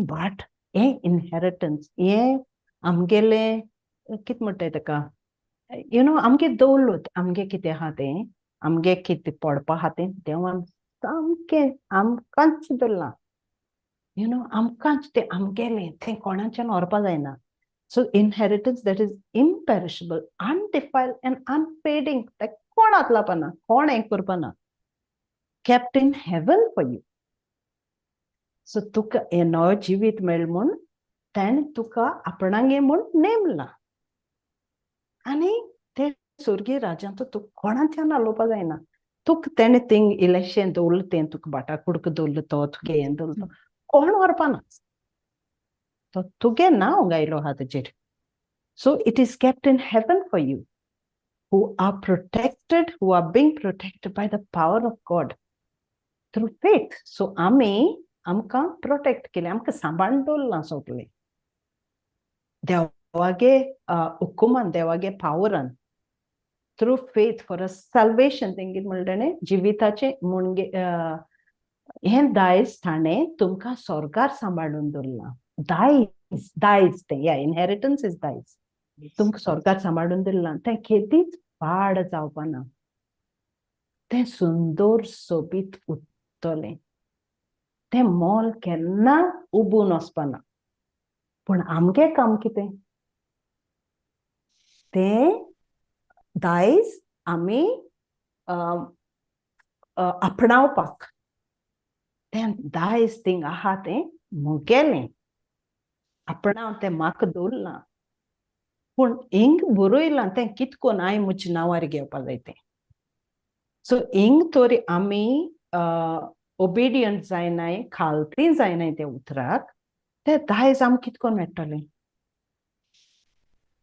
इनहेरिटन्स हें आमगेलें कितें म्हणटाय ताका यु नो आमगे दवरलोत आमगे कितें आहा तें आमगे कितें पडपा आहा तें देवान सामकें आमकांच दवरलां. यु नो आमकांच तें आमगेलें तें कोणाच्यान व्हरपा जायना. So inheritance that is imperishable, undefiled and unfading. तें कोण आतलापना, कोण हें करपाना. Kept in heaven for you. So तुका हें नवो जिवीत मेळ म्हूण तेणें तुका आपणागे म्हूण नेमलां. आनी ते सुर्गीय राज्यांत तुका कोणाच्यान आलोवपा जायना. तुका तेणें थिंग इलेक्शन दवरलें तें तुका बाटा कुडक दवरलो तो तुगे हें दवरलो तो कोण व्हरपाना. तो तुगे नांव गायलो आहा तेजेर. So it is kept in heaven for you, who are protected, who are being protected by the power of God through faith. So आमकां प्रोटेक्ट केलें, आमकां सांबाळून दवरलां सगळें. देवागे हुकुमान, देवागे पावरान, through faith for a salvation. तेंगे म्हणलें जिविताचें मुणगे हें दायज ताणें तुमकां sorgar सांबाळून दवरलां. daiz तें या inheritance is daiz. तुमकां sorgar सांबाळून दवरलां. तें केदींच पाड जावपाना. तें सुंदर सोबीत उत्तलें. तें मोल केन्ना उबून वचपाना. पूण आमगे काम कितें? तें दायज आमी आपणावपाक. तें दायज थिंग आहा तें मुगेलें. आपणाव तें म्हाका दवरलां. पूण हिंग बरयलां तें कितकोन हांवें म्हज्या नांवार घेवपा जाय तें. सो हिंग तोरी आमी ओबिडियंट जायनाय, खालती जायनाय त्या उतराक, तें दायज आमकां कितकोन मेळटलें.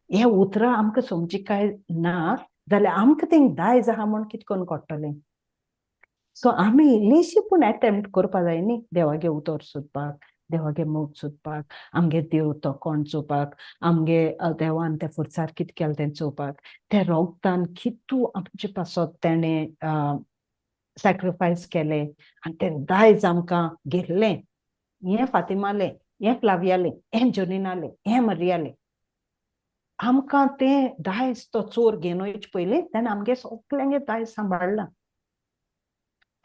हें उतरां आमकां समजिकाय ना जाल्यार आमकां थिंग दायज आहा म्हूण कितकोन कळटलें. सो आमी इल्लीशी पूण एटेम्प्ट करपा जाय न्ही देवागे उतर सोदपाक, देवागे मोग सोदपाक, आमगे देव तो कोण चोवपाक, आमगे देवान ते फुरसार कितें केलें तें चोवपाक, ते रोगतान कितू आमचे पासत तेणें सॅक्रिफायस केलें आनी तें दायज आमकां गेल्लें. हें फातिमालें, हें फ्लावियालें, हें जोनिनालें, हें मरियालें. आमकां तें दायज तो चोर घेवन वयचे पयलीं तेणें आमगे सगळ्यांगे दायज सांबाळलां.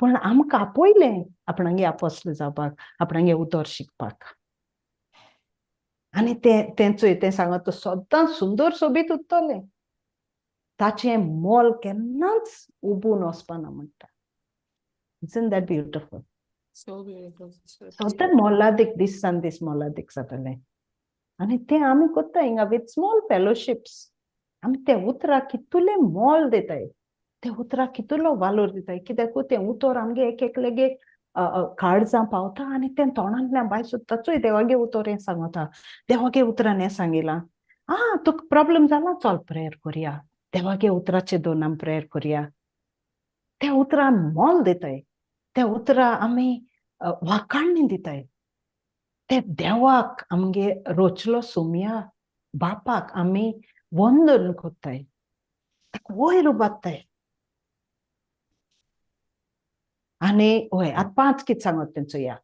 पूण आमकां आपयलें आपणागे आपोस्टल जावपाक, आपणागे उतर शिकपाक. आनी तें चोय तें सांगत तो सदां सुंदर सोबीत उत्तलें. ताचें मोल केन्नाच उबून वचपाना म्हणटा. Isn't that beautiful? So beautiful, sister. सदां मोलादीक दिसान दीस मोलादीक जातलें. आनी तें आमी कोत्ता हिंगा विथ स्मॉल फेलोशिप्स. आमी तें उतराक कितुलें मोल दिताय. तें उतराक कितुलो वालोर दिताय. कित्याक तें उतर आमगे एक एकलेगे काळजां पावता आनी तें तोंडांतल्यान भायर सुट्टा. चोय देवागे उतर हें सांगता. देवागे उतरान हें सांगिलां. तुका प्रॉब्लेम जाला चल प्रेयर करया. देवागे उतराचे दोन आमी प्रेयर करया. त्या उतरां मोल दिताय. त्या उतरां आमी वाखाणणी दिताय. ते देवाक आमगे रोचलो सुम्या बापाक आमी वंदन कोत्ताय. ताका वयर उबात्ताय. आनी हय आतां 5 कितें सांगत तें चोया.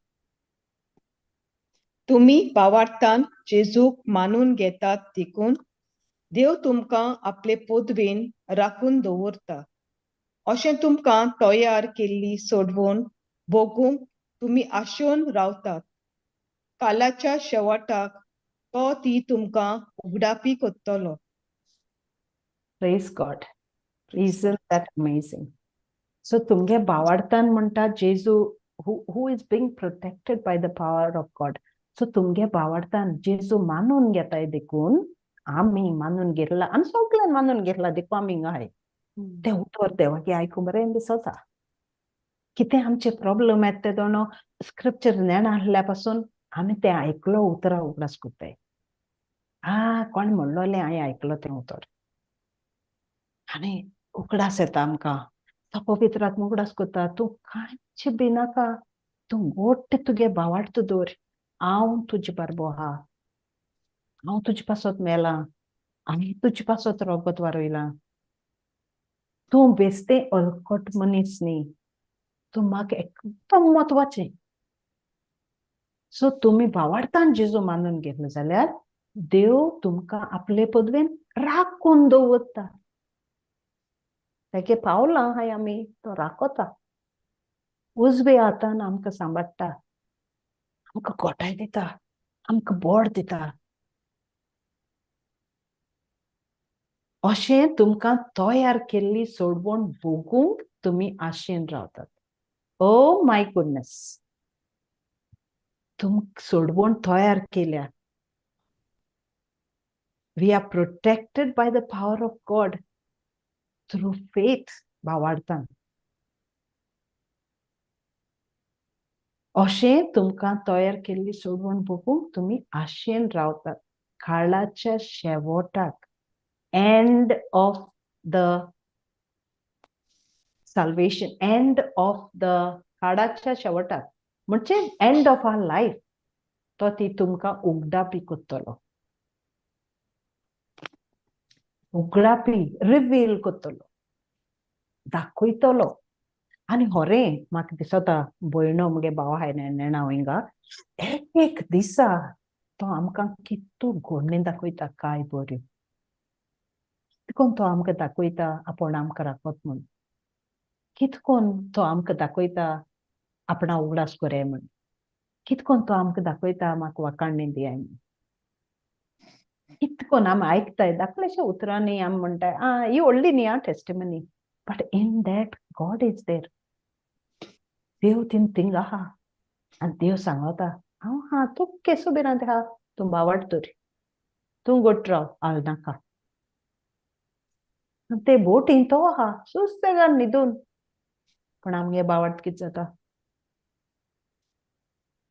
तुमी भावार्थान जेजूक मानून घेतात देखून देव तुमकां आपले पोदवेन राखून दवरता. अशें तुमकां तयार केल्ली सोडवण भोगूंक तुमी आशेवन रावतात. कालाच्या शेवटाक तो ती तुमकां उगडापी कोत्तलो. Praise God. Isn't that amazing? So तुमगे भावार्थान म्हणटा जेजू who is being protected by the power of God. So तुमगे भावार्थान जेजू मानून घेताय देखून आमी मानून घेतला आनी सगळ्यान मानून घेतला देखून आमी हिंगा हाय. तें उतर देवागे आयकूंक बरें दिसता. कितें आमचे प्रॉब्लेम येता ते दोनो स्क्रिप्चर ज्ञान आहल्या पासून आमी तें आयकलो उतरां उगडास कोत्ताय. कोण म्हणलोलें हांवें आयकलो तें उतर. आनी उगडास येता आमकां. तो पवित्र आत्मा उगडास कोत्ता. तूं कांयच भिनाका. तूं घोट्ट तुगे भावार्थ दवर. हांव तुजे बारबो आहा. हांव तुजे पासत मेलां. हांवें तुजे पासत रोगत वारोयलां. तूं बेश्टें अलकट मनीस न्ही. तूं म्हाका एकदम म्हत्वाचें. सो तुमी भावार्थान जेजू मानून घेतलो जाल्यार देव तुमकां आपले पदवेन राखून दवरता. तागे पावलां हाय आमी तो राकोता उजवे हातान आमकां सांबाळटा आमकां गोठाय दिता आमकां बोड दिता अशें तुमकां तयार केल्ली सोडवण बगूंक तुमी आशेन रावतात ओ माय गुडनेस सोडवण तयार केल्या we are protected by the power of God through faith भावार्थान अशें तुमकां तयार केल्ली सोडवण बगूंक तुमी आशेन रावतात काळाच्या शेवटाक end of the salvation end of the काळाच्या शेवटाक म्हणजे एंड ऑफ आवर लाईफ तो ती तुमकां उगडापी कोत्तलो उगडापी रिवील कोत्तलो दाखयतलो आनी होरें म्हाका दिसता भयणो मुगे भाव हाय नेणा हिंगा एक एक दिसा तो आमकां कितू घडणी दाखयता काय बऱ्यो कितकोन तो आमकां दाखयता आपूण आमकां राखत म्हूण कितकोन तो आमकां दाखयता आपणा उगडास कोरे म्हूण कितकोन तो आमकां दाखयता म्हाका वाकाणणी दियाय म्हूण कितकोन आमी आयकताय दाखलेशा उतरांनी आमी म्हणटाय ही व्हडली न्ही आं testimony but in that God is there देव थिंग आहा आनी देव सांगता हांव हा तूं केसो भिरांत आहा तूं बावाड तर तूं गोट राव आल नाका ते बोटीन तो आहा सुस्तेगार न्हिदून पण आमगे बावाड कितें जाता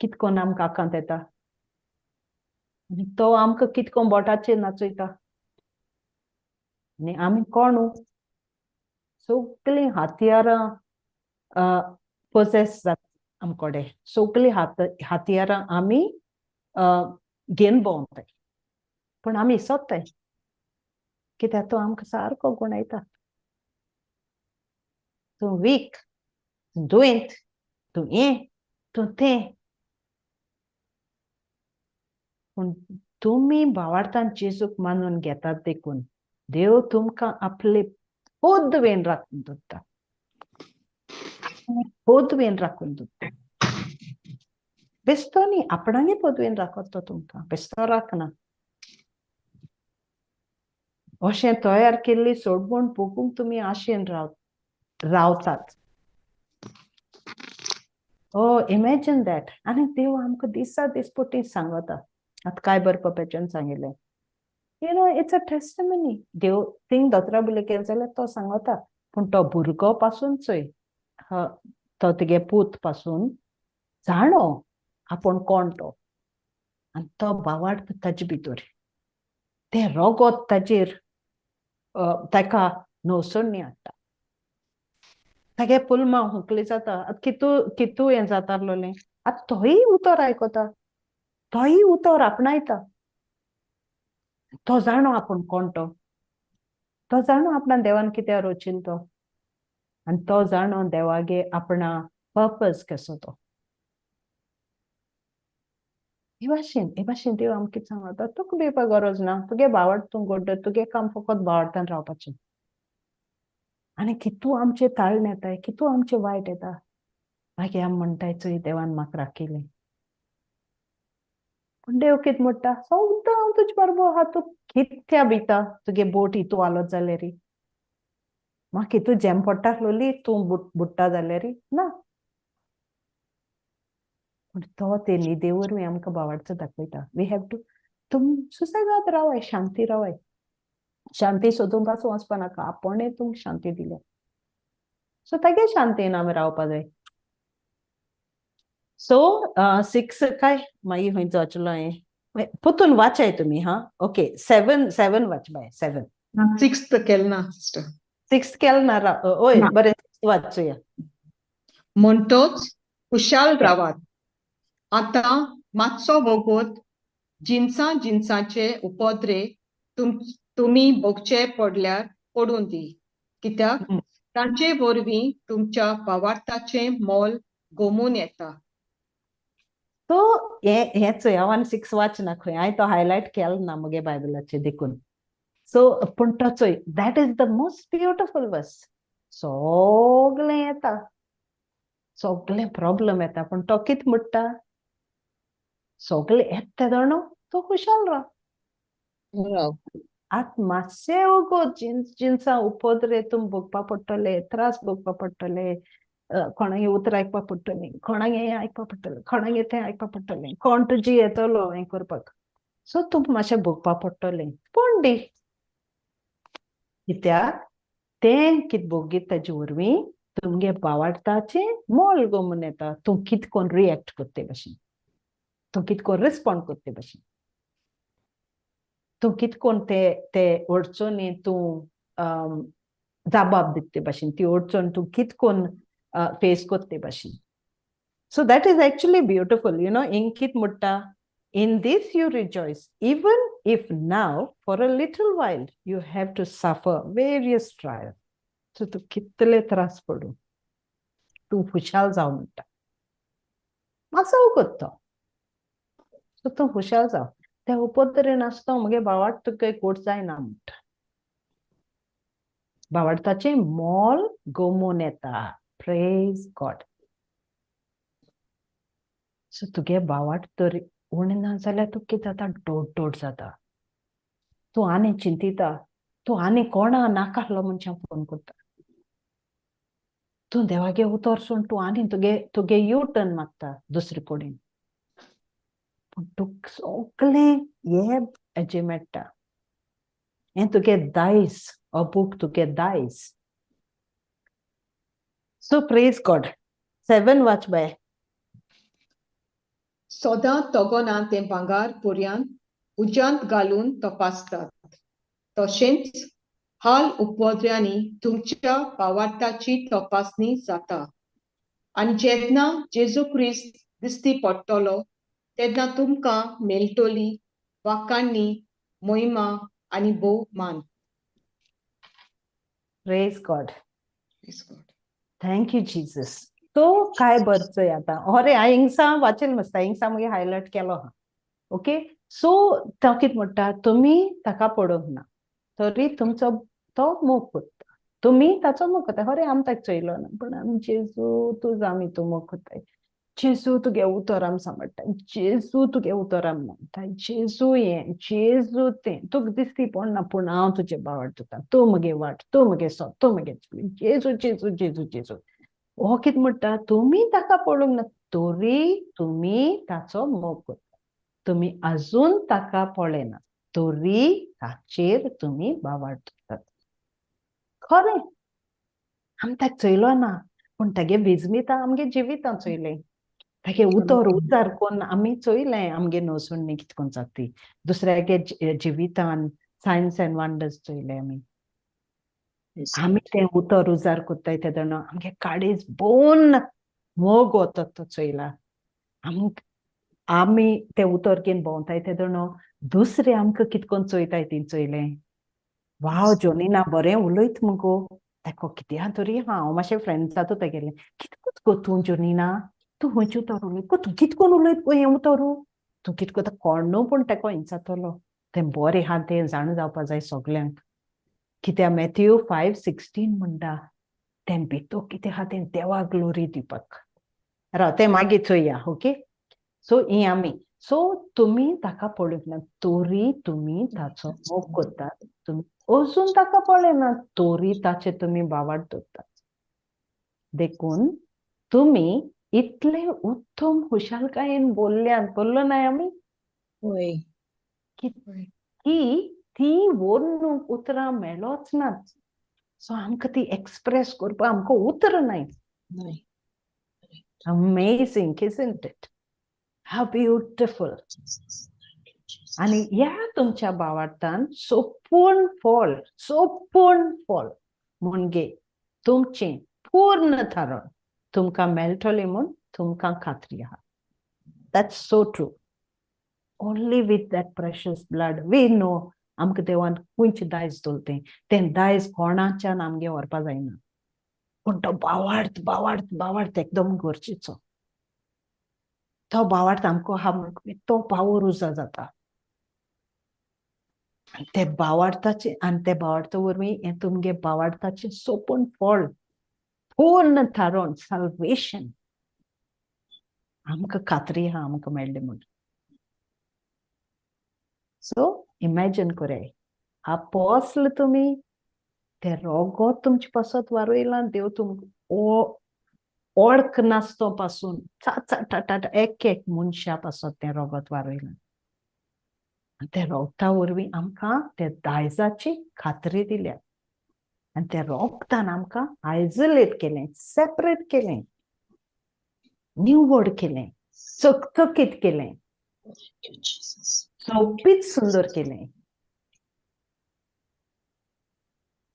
कितकोन आमकां आकांत येता आनी तो आमकां कितकोन बोटाचेर नाचयता आनी आमी कोण सगळीं हातयारां पोसेस जाता आमकोडे सगळीं हातयारां आमी घेवन भोंवताय पण आमी सोदताय कित्याक तो आमकां सारको गुणायता तूं वीक तूं दुयेंत तूं हें तूं तें पूण तुमी भावार्थान जेजूक मानून घेतात देखून देव तुमकां आपले पोदवेन राखून दवरता पोदवेन राखून दवरता बेस्तो न्ही आपणागे पोदवेन राखत तो तुमकां बेस्तो राखना अशें तयार केल्ली सोडवण बगूंक तुमी आशेन रावतात ओ इमॅजिन दॅट आनी देव आमकां दिसा दिसपटी सांगता आतां काय बरें पप्याच्यान सांगिल्लें you know it's a testimony देव थिंग दोतोरा बिले केलें जाल्यार तो सांगता पूण तो भुरगो पासून चोय तो तुगे पूत पासून जाणो आपूण कोण तो आनी तो बावाड ताजे भितर ते रोगोत ताजेर ताका नवसोडणी हाडटा तागे पुलमां हुंकली जाता कितू हें जातालोलें आतां तोयी उतर आयकोता तोयी उतर आपणायता तो जाणो आपूण कोण तो जाणो आपणान देवान कित्याक रचिल तो आनी तो जाणो देवागे आपणा पर्पज कसो तो हे भाशेन देव आमकां कितें सांगता तुका भिवपा गरज ना तुगे भावाड तूं गोड्ड तुगे काम फकत भावार्थान रावपाचें आनी कितू आमचे ताळण येताय कितू आमचे वायट येता मागीर आमी म्हणटाय चोय देवान म्हाका राखिल्लें पूण देव कितें म्हणटा सद्दां हांव तुजे बरोबर आहा तूं कित्या भिता तुगे बोट हितू आलोत जाल्यार म्हाका हितू झेम पडटा आसलोली तूं बुडटा जाल्यार ना पूण तो ते न्हिदे वरवीं आमकां भावाडचो दाखयता वी हॅव टू तुम सुसेगाद रावाय शांती रावाय शांती सोदूंक पासून वचपा नाका आपुणें तुमकां शांती दिल्या सो तागे शांतीन आमी रावपा जाय सो 6 काय मागीर खंय जाचलो हांवें पोतून वाचाय तुमी हा ओके 7 वाच बाय 7 6th केलें ना सिस्टर 6 केलें ना ओय बरें वाचूया म्हणटोच खुशाल रावात आतां मातसो वगोत जिन्साचे उपद्रे तुमी भोगचे पडल्यार पडून दी कित्याक तांचे वरवीं तुमच्या भावार्थाचें मोल गमून येता तो हें चोय हांव 6 वाचना खंय हांवें तो हायलायट केलो ना मुगे बायबलाचेर देखून सो पूण तो चोय that is the most beautiful वर्स सगळें येता, सगळे प्रॉब्लेम येता, पण तो कित म्हणटा, सगळे येता जाणो तो खुशाल राव. आत मातशें वगोत जिन्सां उपद्रे तुम भोगपा पडटले, त्रास भोगपा पडटले, कोणागे उतर आयकपा पडटली, कोणागे हें आयकपा पडटलें, कोणागे तें आयकपा पडटलें, कोण तुजी येतलो हें करपाक. सो तुमकां मातशें भोगपा पडटलें, पूण दी कित्याक तें कित भोगीत ताजे वरवीं तुमगे भावार्थाचें मोल गमून येता. तूं कित कोन रिएक्ट कोत्ते भाशेन, तूं कित कोन रिस्पॉन्ड कोत्ते भाशेन, तूं कित कोन ते अडचणी तूं जबाब दिते भाशेन, ती अडचण तूं कित कोन फेस कोत्ते भाशेन. So that is actually beautiful, you know. In kit mutta, in this you rejoice, even if now for a little while you have to suffer various trials. So tu kitle tras padu, tu hushal जाव म्हणटा. मातसो करता. So tu hushal जाव. त्या उपद्रेन आसता मगे भावार्थ तुका कोट जायना म्हणटा. भावार्थाचें मोल गमून येता. Praise God. सो तुगे भावार्थ तर उणें ना जाल्यार तूं कितें जाता, डोड जाता. तूं आनी चिंतिता, तूं आनी कोणा नाकाहलो मनशाक फोन करता. तूं देवागे उतर सोडून तूं आनी तुगे यू टर्न मागता दुसरे कडेन. पूण तुका सगळें हें हेजें मेळटा. हें तुगे दायज, हो बूक तुगे दायज. So praise God. 7 वाच बाय. सदां तोगोना तें भांगार पुर्यान उज्यांत घालून तपासतात. तशेंच हाल उपद्र्यांनी तुमच्या भावार्थाची तपासणी जाता. आनी जेन्ना जेजू क्रिस्त दिश्टी पडटलो तेन्ना तुमकां मेळटली वाखाणणी, मोहिमा आनी भोवमान. Praise God. Thank you Jesus. तो काय बरचोय आता. अरे हांवें हिंगसा वाचेल मस्ता, हिंगसा मगे हायलायट केलो हा. ओके. सो तो कितें म्हणटा, तुमी ताका पळोवंक ना तरी तुमचो तो मोग करता. तुमी ताचो मोग करता. अरे आमी ताका चोयलो ना, पण आमी जेजू तुजो आमी तो मोग करताय. जेजू तुगे उतर आमी सांबाळटाय. जेजू तुगे उतर आमी मानताय. जेजू हें, जेजू तें. तुका दिसती पडना पूण हांव तुजे भावार्थ जाता. तूं मगे वाट, तूं मगे सोब, तूं मगे जेजू जेजू जेजू जेजू. हो कितें म्हणटा, तुमी ताका पळोवंक ना तरी तुमी ताचो मोग करता. तुमी अजून ताका पळयना तरी ताचेर तुमी भावार्थ करतात. खरें आमी ताका चोयलो ना, पूण तागे विजमितां आमगे जिवितां चोयलें. तागे उजार कोन्न आमी चोयलें आमगे नोसुणीं कितें कोन्न जाती. दुसऱ्यागे जिवितान सायन्स एंड वंडर्स चोयले आमी. आमी तें उजार कोत्ताय तेदोन आमगे काळीज बोन मोग वता तो चोयला. आमी तें उतर घेवन भोंवताय तेदोन दुसरे आमकां कितें कोन्न चोयताय तीं चोयलें. वाव जोनिना बरें उलयत मुगो. ताका कित्या तरी हांव मातशें फ्रेंड्साचो तेगेलें. कितें गो तूं जोनिना, तूं खंयचे उतर उलयत गो, तूं कितें कोन्न उलयत गो हें उतरू. तूं कितें कोता कोण्णू पूण तेका हिंचातलो. तें बरें आहा तें जाण जावपा जाय सगल्यांक. कित्या मॅथ्यू 5:16 म्हणटा तें भितो कितें आहा तें देवाक ग्लोरी दिवपाक. राव तें मागीर चोया. ओके. सो ही आमी. सो तुमी ताका पळोवंक ना तरी तुमी ताचो मोग करतात. तुमी अजून ताका पळयना तरी ताचे तुमी भावार्थ दवरतात. देखून तुमी इतले उत्तम खुशालकायेन बोल्लो नाय आमी की ती वरनूक उतरां मेळोच नात. सो आमकां ती एक्सप्रेस करपाक आमकां उतर नाय. Amazing, isn't it? How beautiful. आणि ह्या तुमच्या भावार्थान सोपून फॉल म्हणजे तुमचें पूर्ण थारण तुमकां मेळटलें म्हूण तुमकां खात्री आहा. That's so true. Only with that precious blood we know आमकां देवान खंयचें दायज दवरलें. तें दायज कोणाच्यान आमगे व्हरपा जायना. पूण तो भावार्थ एकदम गरजेचो. तो भावार्थ आमकां आहा म्हणून तो पावर उजा जाता. ते भावार्थाचे आनी ते भावार्था वरवीं हें तुमगे भावार्थाचें सोपून फळ पूर्ण थारोन salvation आमकां खात्री आहा आमकां मेळ्ळी म्हणून. सो इमॅजिन कराय अपोस्ल तुमी ते रोगोत तुमचे पासत वारोयला देव तुमकां ओळख नासतो पासून एक एक मनशा पासत ते रोगोत वारोयला. ते रोगता वरवीं आमकां ते दायजाची खात्री दिल्या आनी ते रोगतान आमकां आयसोलेट केलें, सेपरेट केलें, निवड केलें, चकचकीत केलें, सोबीत सुंदर केलें.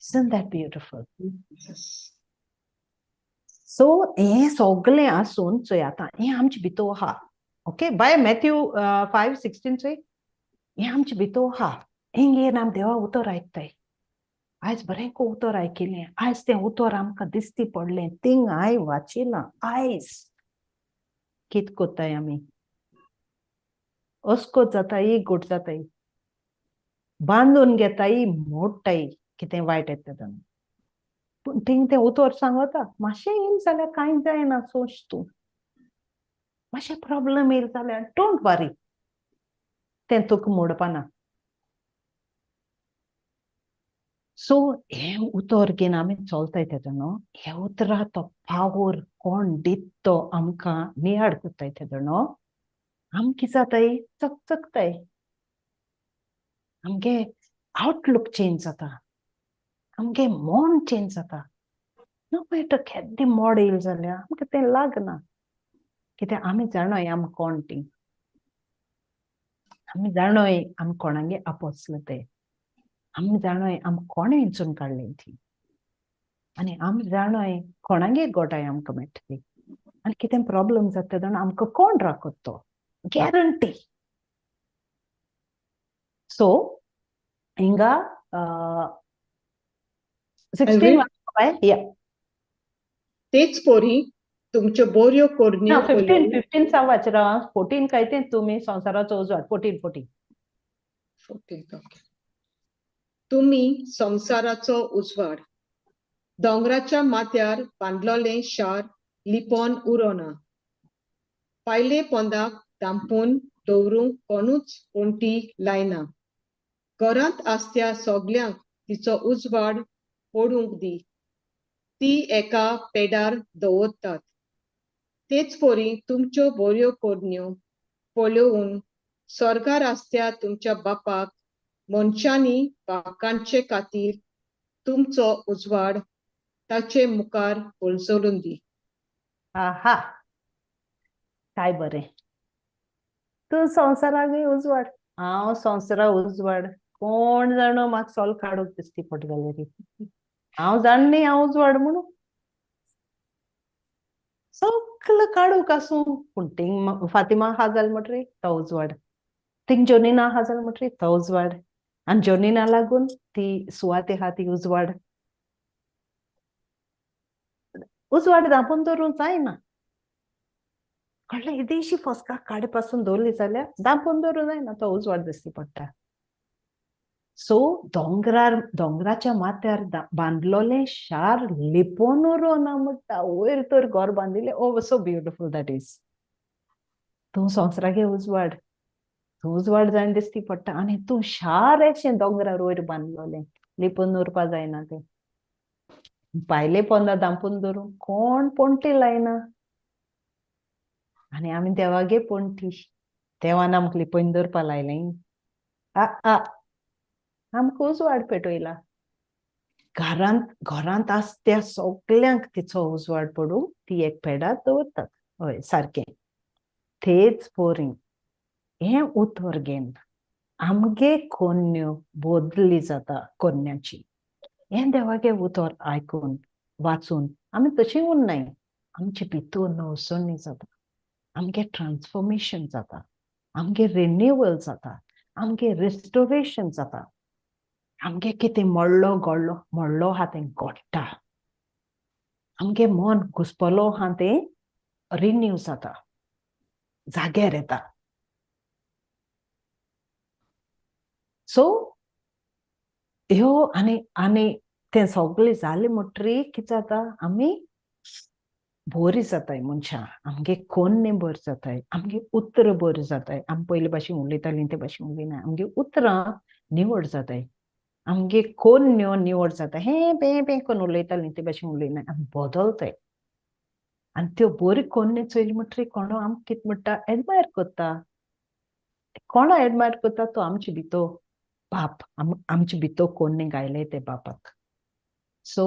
Isn't that beautiful? सो हे सगळें आसून चोय आतां हें आमचे भितर आहा. ओके बाय मॅथ्यू 5:16 चोय हें आमचे भितर आहा. हिंगेर आमी देवा उतर आयकताय. आयज बरें को उतर आयकिलें. आयज तें उतर आमकां दिसती पडलें. थिंग हांवें वाचिलां आयज. कित कोत्ताय आमी? अस्कोत जाताय घोट जाताय. बांदून घेताय मोडटाय कितें वायट येता तेन्ना. पूण थिंग तें उतर सांगता मातशें येयलें जाल्यार कांय जायना सोच तूं. मातशें प्रॉब्लेम येयलें जाल्यार डोंट वरी. तें तुका मोडपाना. सो हें उतर घेवन आमी चलताय तेदो न्हू हे उतरा तो पावर कोण दितो आमकां नियाड कोत्ताय तेदो न्हू आमी कितें जाताय चकचकताय. आमगे आउटलूक चेंज जाता. आमगे मन चेंज जाता. नो मॅटर केद्दें मोड येयलें जाल्यार आमकां तें लागना. कित्याक आमी जाणाय आमी कोण तीं. आमी जाणाय आमी कोणागे आपोसले ते. आमी जाणाय आमी कोणें हिंचून काडलें ती. आनी आमी जाणाय कोणागे गोठाय आमकां मेळटली. आनी कितें प्रॉब्लेम जाता तेदो आमकां कोण राखतो. गॅरंटी. सो हिंगा 16 या तेच पोरी तुमच्यो बऱ्यो कोडण्यो 15 सांगाच 14 काय ते तुमी संसाराचो उजवाड 14 तुमी संसाराचो उजवाड दोंगराच्या माथ्यार बांदलोलें शार लिपोन उरोना. पायले पोंदाक धांपून दवरूंक कोणूच पोंटी लायना. घरांत आसत्या सोगल्यांक तिचो उजवाड पडूंक दी. ती एका पेडार दवरतात. तेच पोरी तुमच्यो बऱ्यो कोडण्यो पळोवन sorgar आसत्या तुमच्या बापाक मनशांनी वाकांचे खातीर तुमचो उजवाड ताचे मुखार पळसोडून दी. आहा काय बरें. तूं संवसाराक उजवाड हांव संवसारा उजवाड कोण जाणो म्हाका सोल काडूंक दिसती पडटलें रे. हांव जाणनी हांव उजवाड म्हणून सगळें काडूंक आसूं पूण थिंग फातिमा आहा जाल म्हणटरी तो उजवाड. थिंग जोनिना आहा जाल म्हणटरी तो उजवाड. आनी जोनिना लागून ती सुवात आहा ती उजवाड. उजवाड धांपून दवरूंक जायना. कळ्ळें इदेशी फसका काडे पासून दवरली जाल्यार धांपून दवरूंक जायना तो उजवाड दिसती पडटा. सो दोंगराच्या माथ्यार बांदलोलें शार लिपोन उरोना म्हणटा वयर तर घर बांदिलें. ओ सो ब्युटिफूल दॅट इज. तूं संवसारागे उजवाड. तूं उजवाड जायन दिसती पडटा आनी तूं शार एशें दोंगरार वयर बांदलोलें लिपोन दवरपा जायना तें. पायले पोंदा धांपून दवरूंक कोण पोंटी लायना. आनी आमी देवागे पोंटी. देवान आमकां लिपोन दवरपा लायलें. आमकां उजवाड पेटयला. घरांत आसत्या सगल्यांक तिचो उजवाड पडूंक ती एक पेडार दवरतात. हय सारकें. तेच पोरी हें उतर घेवन आमगे कोन्यो बदली जाता कोन्याची. हें देवागे उतर आयकून वाचून आमी तशीं उरनाय. आमचे भितर नवसणी जाता. आमगे ट्रान्सफॉर्मेशन जाता. आमगे रिन्यूवल जाता. आमगे रिस्टोरेशन जाता. आमगे कितें मोडलो आहा तें घोडटा. आमगे मन घुस्पलो आहा तें रिन्यू जाता. जाग्यार येता. सो ह्यो आनी तें सगळें जालें म्हणटरी कितें जाता आमी बरी जाताय मनशां आमगे कोन्ने बर जाताय आमगे उतर बर जाताय आमी पयले भाशेन उलयताली ते भाशेन उलयना आमगे उतरां निवड जाताय आमगे कोन्न्यो निवड जाता हे पे कोन्न उलयताली ते भाशेन उलयना आमी बदलताय आनी त्यो बरी कोन्ने चोयली म्हणटरी कोणो आमकां कितें म्हणटा एडमायर करता कोणो एडमायर करता तो आमचे भितर बाप आमचे भितर कोन्ने गायले ते बापाक सो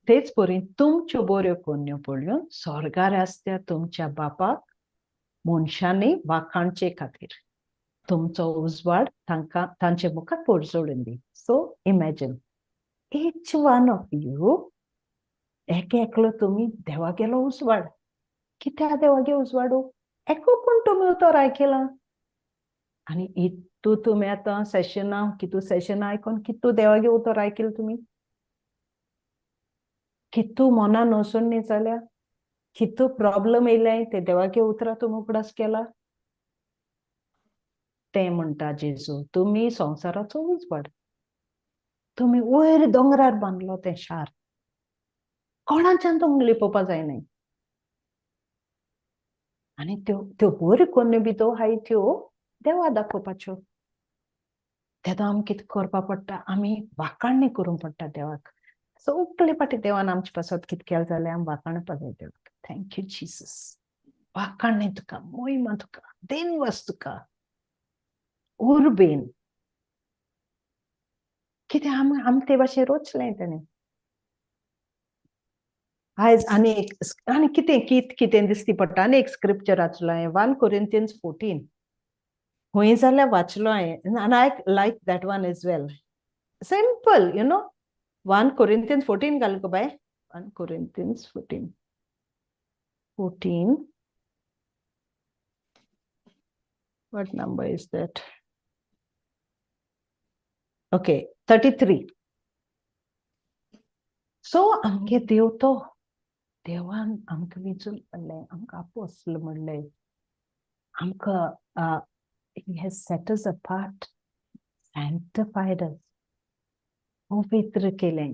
तेच परी तुमच्यो बऱ्यो कोन्यो पडल्यो sorgar आसत्या तुमच्या बापाक मनशांनी वाखाणचे खातीर तुमचो उजवाड तांकां तांचे मुखार पडजोडून दी so imagine each one of you एक एकलो तुमी देवा गेलो उजवाड कित्या देवागे उजवाडू एको पूण तुमी उतर आयकला आनी इतू तुमी आतां सेशनां आयकोन कितू देवागे उतर आयकला तुमी कितू मनान वचून न्ही जाल्यार कितू प्रॉब्लेम येयले ते देवागे उतरां तुमी उगडास केला ते म्हणटा जेजू तुमी संवसाराचो उजवाड तुमी वयर दोंगरार बांदलो तें शार कोणाच्यान तुमकां लिपोवपा जायना आनी त्यो बऱ्यो कोन्यो भितर आहाय त्यो देवा दाखोवपाच्यो तेदो आमी कितें करपा पडटा आमी वाखाणणी करूंक पडटा देवाक सगळे फाटी देवान आमचे पासत कितें केलें जाल्यार आमी वाखाणपा जाय देवाक थँक्यू जिजस वाखाणणी तुका मोहिमा तुका देनवास तुका उर्बेन कितें आमी ते भाशेन रोचलें तेणें आयज आनी कितें दिसती पडटा आनी एक स्क्रिप्चर वाचलो हांवें 1 Corinthians 14 हुंय जाल्यार वाचलो हांवें आनी I like that one as well simple 1 Corinthians 14 घाल go by 1 Corinthians 14 what number is that okay 33 सो आमगे देव तो देवान आमकां विचून पडलें आमकां आपोसल म्हणलें आमकां he has set us apart sanctified us पवित्र केलें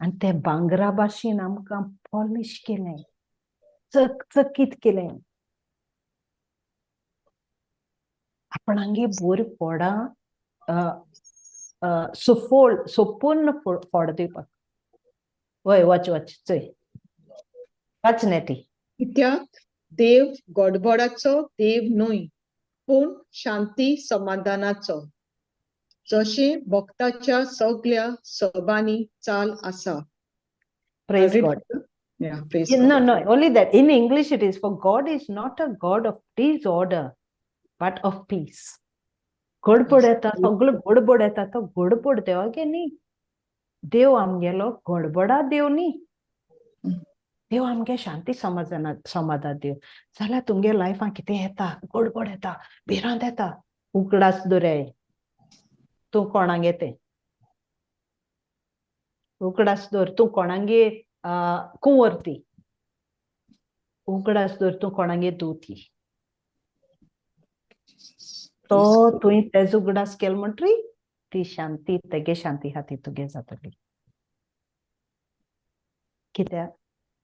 आनी ते भांगरा भाशेन आमकां पॉलिश केलें चकचकीत केलें आपणांगे बरी फोडां सोपून फोड दिवपाक वय वाच चोय वाच नेटी कित्याक देव गडबडाचो देव न्हय पूण शांती समाधानाचो जशें भक्ताच्या सगळ्या सभांनी चाल आसा praise God Yeah, praise God. no only that in English it is for God is not a God of disorder but of peace गडबड येता सगळं गडबड येता तो गडबड देवागे न्ही देव आमगेलो गडबडा देव न्ही देव आमगे शांती समाधान देव जाल्यार तुमगे लायफान कितें येता गडबड येता भिरांत येता उगडास दर्याय तूं कोणागे तें उगडास दर तूं कोणागे कुंवरती उगडास दर तूं कोणागे दोती तो तुवें तेजो उगडास केलो म्हणटरी ती शांती तेगे शांती हाती तुगे जातली कित्याक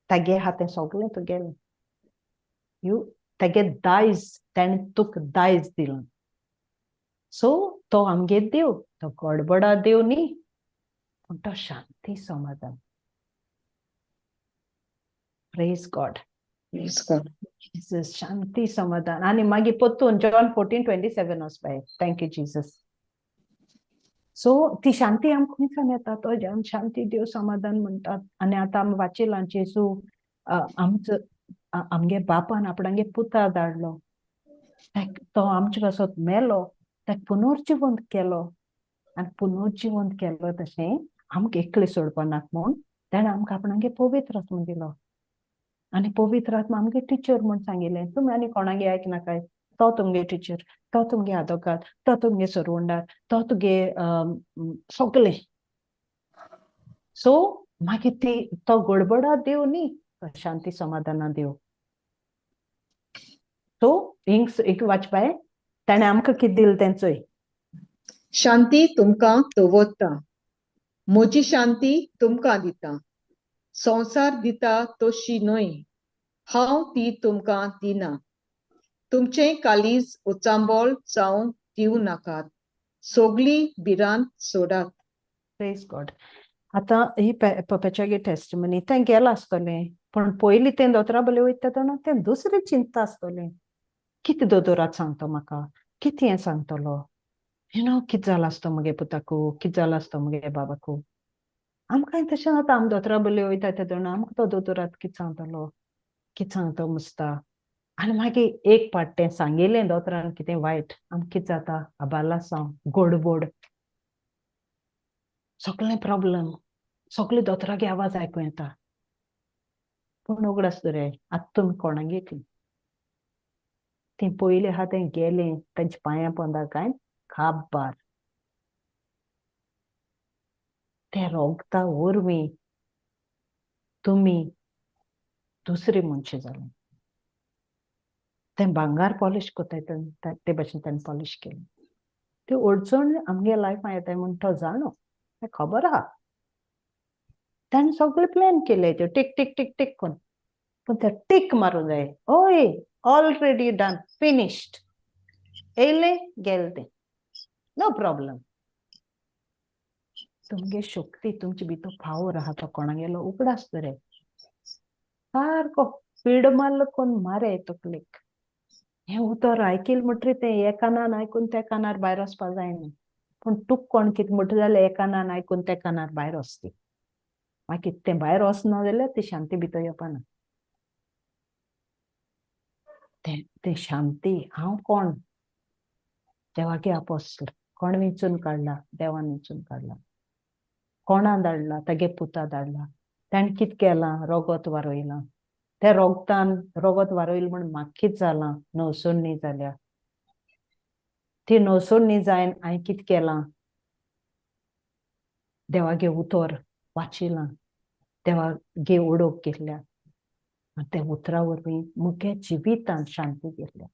तेगे हातें सगळें तुगेलें तेगे दायज तेणें तुका दायज दिलां सो तो आमगे देव तो गडबडा देव न्ही पूण तो शांती समाधान प्रेज गॉड जीसस शांती समाधान आनी मागीर पोत्तून जॉन 14:27 वचपाय थँक्यू जीसस सो ती शांती आमकां खंयच्यान येता तो जेवन शांती देव समाधान म्हणटात आनी आतां आमी वाचिलां जेजू आमगे बापान आपणागे पुता धाडलो तो आमचे पासत मेलो ताका पुनर्जिवंत केलो आनी पुनर्जिवंत केलो तशें आमकां एकले सोडपा नाका म्हूण ताणें आमकां आपणागे पवित्र आत्मा दिलो आनी पवित्र आत्मा आमगे टिचर म्हूण सांगिल्लें तुमी आनी कोणागे आयकनाकाय तो तुमगे टिचर तो तुमगे आदोगाद तो तुमगे सरवंडार तो तुगे सगळें सो मागीर तो गडबडा देव न्ही शांती समाधाना देव सो हिंग वाचपाय ताणें आमकां कितें दिलें तें चोय शांती तुमकां दवरता म्हजी शांती तुमकां दिता. संवसार दिता तशी न्हय, हांव ती तुमकां दिना. तुमचें कालीज उचांबोळ जावंक दिवं नाकात. सगळी भिरांत सोडात. Praise God. आता ही पप्याच्या टेस्टमनी तें गेलां आसतलें, पण पयलीं तें दोतोरा बले वयता तेन्ना तें दुसरी चिंता आसतलें. कितें दोतोराक सांगतो म्हाका, कितें हें सांगतलो, कितें जालां आसता म्हगे पुताकू, कितें जालां आसता म्हगे बाबाकू. आमकांय तशें जाता, आमी दोतोरा बले वयता तेन्ना आमकां तो दोतोराक कितें सांगतलो, कितें सांगतो मुसता. आनी मागीर एक पाट तें सांगिल्लें दोतोरान कितें वायट, आमकां कितें जाता, आबाला सांग, गोडबोड, सगळें प्रॉब्लेम, सगळे दोतोरागे आवाज आयकूं येता. पूण उगडास रे, आतां तुमी कोणाक घेतली. तें पयलीं आहा तें गेलें, तेंच्या पांयां पोंदा काय खाब्बार. तें रोगता वरवीं तुमी दुसरी मनशां जालीं. तें भांगार पॉलिश कोत्ताय ते भाशेन तेणें पॉलिश केलें. ते अडचण आमगे लायफां येताय म्हूण तो जाणो, तें खबर आहा. ताणें सगळे प्लॅन केले त्यो टीक टीक टीक टीक करून, पूण ते टीक मारूं जाय. ओय ऑलरेडी डन, फिनिश्ड. येयलें गेलें तें, नो प्रॉब्लेम. तुमगे शक्ती, तुमचे भितर पावर आहा तो कोणागेलो उगडास रे. सारको फीड मारलो कोण मारे तकलेक. हें उतर आयकील म्हणटरी तें हे कानान आयकून त्या कानार भायर वचपा जायना. पूण तुका कोण कितें म्हणटा जाल्यार हे कानान आयकून त्या कानार भायर वचती. मागीर तें भायर वचना जाल्यार ती शांती भितर येवपाना. तें शांती, हांव कोण, देवागे आपोस्तल. कोण वेंचून काडला, देवान वेंचून काडला. कोणा धाडला, तेगे पुता धाडला. ताणें कितें केलां, रोगत वारोयलां. त्या रोगतान रोगत वारोयलें म्हूण म्हाका कितें जालां, नवसोन्नी जाल्या. ती नवसोन्नी जायन हांवें कितें केलां, देवागे उतर वाचिलां, देवागे ओडोक घेतल्या. आनी त्या उतरा वरवीं मुगे जिवितान शांती घेतल्या.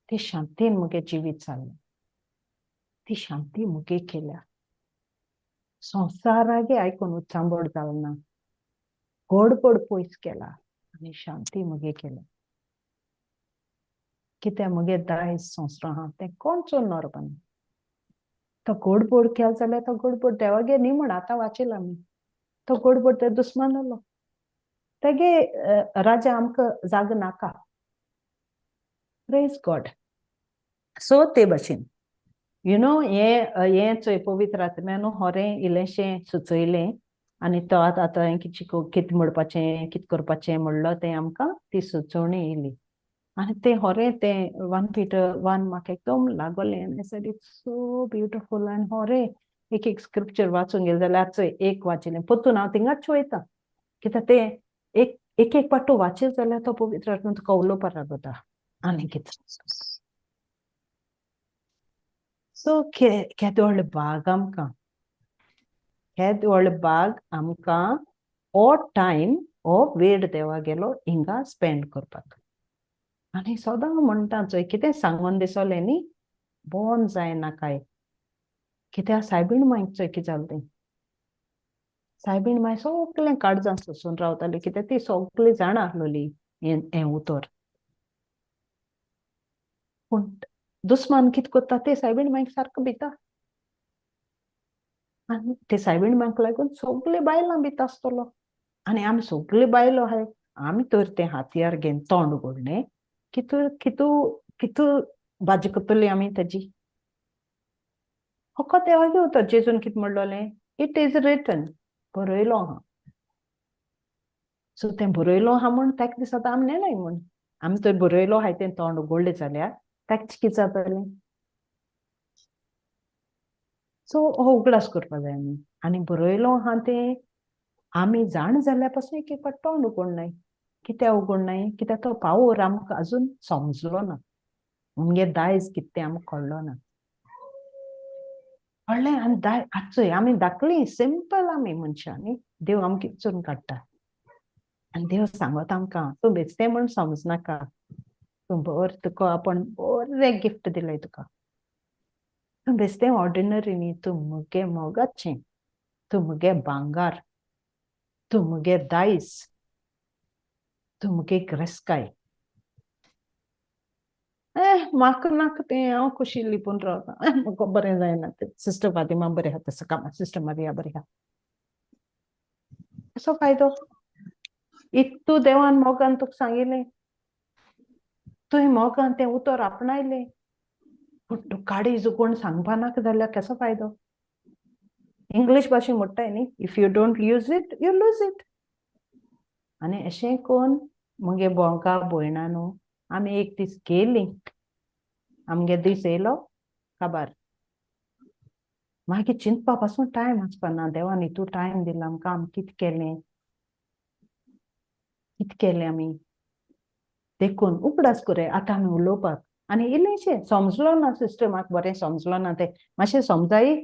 ती शांतीन मुगे जिवीत जाल्लें. ती शांती मुगे केल्या. संवसारागे आयकून उचांबड जावं ना. गोडबोड पयस केला आनी शांती मुगे केल्या. कित्याक मुगे दायज संवसार आहा तें कोण चोरनोर बाना. तो गोडबोड केला जाल्यार तो गोडबोड देवागे न्ही म्हूण आतां वाचिलां आमी. तो गोडबोड ते दुस्मान जालो. तेगे राजा आमकां जाग नाका. Praise God. सो ते भाशेन हें चोय पवित्र आत्म्यान होरें इल्लेशें सुचयलें आनी तो आतां कितें म्हणपाचें, कितें करपाचें म्हणलो तें आमकां ती सुचोवणी येयली. आनी तें होरें तें 1 Peter 1 म्हाका एकदम लागोलें. आनी सेड इट्स सो ब्युटिफूल. आनी होरें एक स्क्रिप्चर वाचूंक गेलें जाल्यार चोय एक वाचिलें, पोत्तून हांव थिंगाच वयतां. कित्याक तें एक पाटू वाचील जाल्यार तो पवित्र आत्मा तुका उलोवपा लागता. आनी कितें सो केदे व्हडले बाग आमकां. केदे व्हडले बाग आमकां हो टायम, हो वेळ देवा गेलो हिंगा स्पेंड करपाक. आनी सदां म्हणटा चोय कितें सांगून दिसोलें न्ही, बोन जायना काय. कित्याक सायबीण मांयक चोय कितें जालें तें. सायबीण माय सगळें काळजां सोंसून रावताली, कित्याक ती सगळी जाणा आसलोली हें उतर. पूण दुस्मान कितें कोत्ता ते सायबीण मांयक सारको भिता. आनी ते सायबीण मांयक लागून सगळे बायलां भिता आसतलो. आनी आमी सगळी बायलो आहाय, आमी तर तें हातयार घेवन तोंड उगडलें, कितू भाजी कोत्तोली आमी तेजी. फकत देवागे उतर जेजून कितें म्हणलोलें, इट इज रिटन, बरयलो आहा. सो तें बरयलो आहा म्हूण ताका दिसता आमी नेनाय म्हूण. आमी तर बरयलो आहाय तें तोंड उगडलें जाल्यार ताका कितें जातलें. सो हो उगडास करपा जाय आमी. आनी बरयलो आहा तें आमी जाण जाल्या पासून एक पाट तोंड उगडनाय. कित्याक उगडनाय, कित्याक तो पावर आमकां अजून समजलो ना. आमगे दायज कितें तें आमकां कळ्ळो ना. कळ्ळें आनी चोय आमी धाकलीं सिंपल आमी मनशां न्ही, देव आमकां इचून काडटा. आनी देव सांगत आमकां तूं बेश्टें म्हूण समजनाका. तूं तुका आपण बरें गिफ्ट दिलंय तुका. तूं बेश्टें ऑर्डिनरी न्ही, तूं मुगे मोगाचें. तू मुगे भांगार, तू मुगे दायज, तू मुगे ग्रेस्काय. म्हाका नाका तें, हांव खुशी लिपून रावता. म्हाका बरें जायना तें. सिस्टर फातिमा बरें आहा तसो कामा, सिस्टर मारिया बरें आहा. कसो फायदो? इतू देवान मोगान तुका सांगिल्लें, तुवें मोगान तें उतर आपणायलें, पूण तूं काळीज कोण सांगपा नाका जाल्यार कसो फायदो? इंग्लीश भाशेन म्हणटाय न्ही, if you don't use it you lose it. आनी अशें कोन्न मुगे भोंवका भयणानो आमी एक दीस गेलीं, आमगे दीस येयलो काबार. मागीर चिंतपा पासून टायम आसपाना. देवान हितू टायम दिला आमकां, आमी कितें केलें, कितें केलें आमी. देखून उगडास कोराय आतां आमी उलोवपाक. आनी इल्लेशें समजलो ना सिस्टर, म्हाका बरें समजलो ना तें. मातशें समजाई.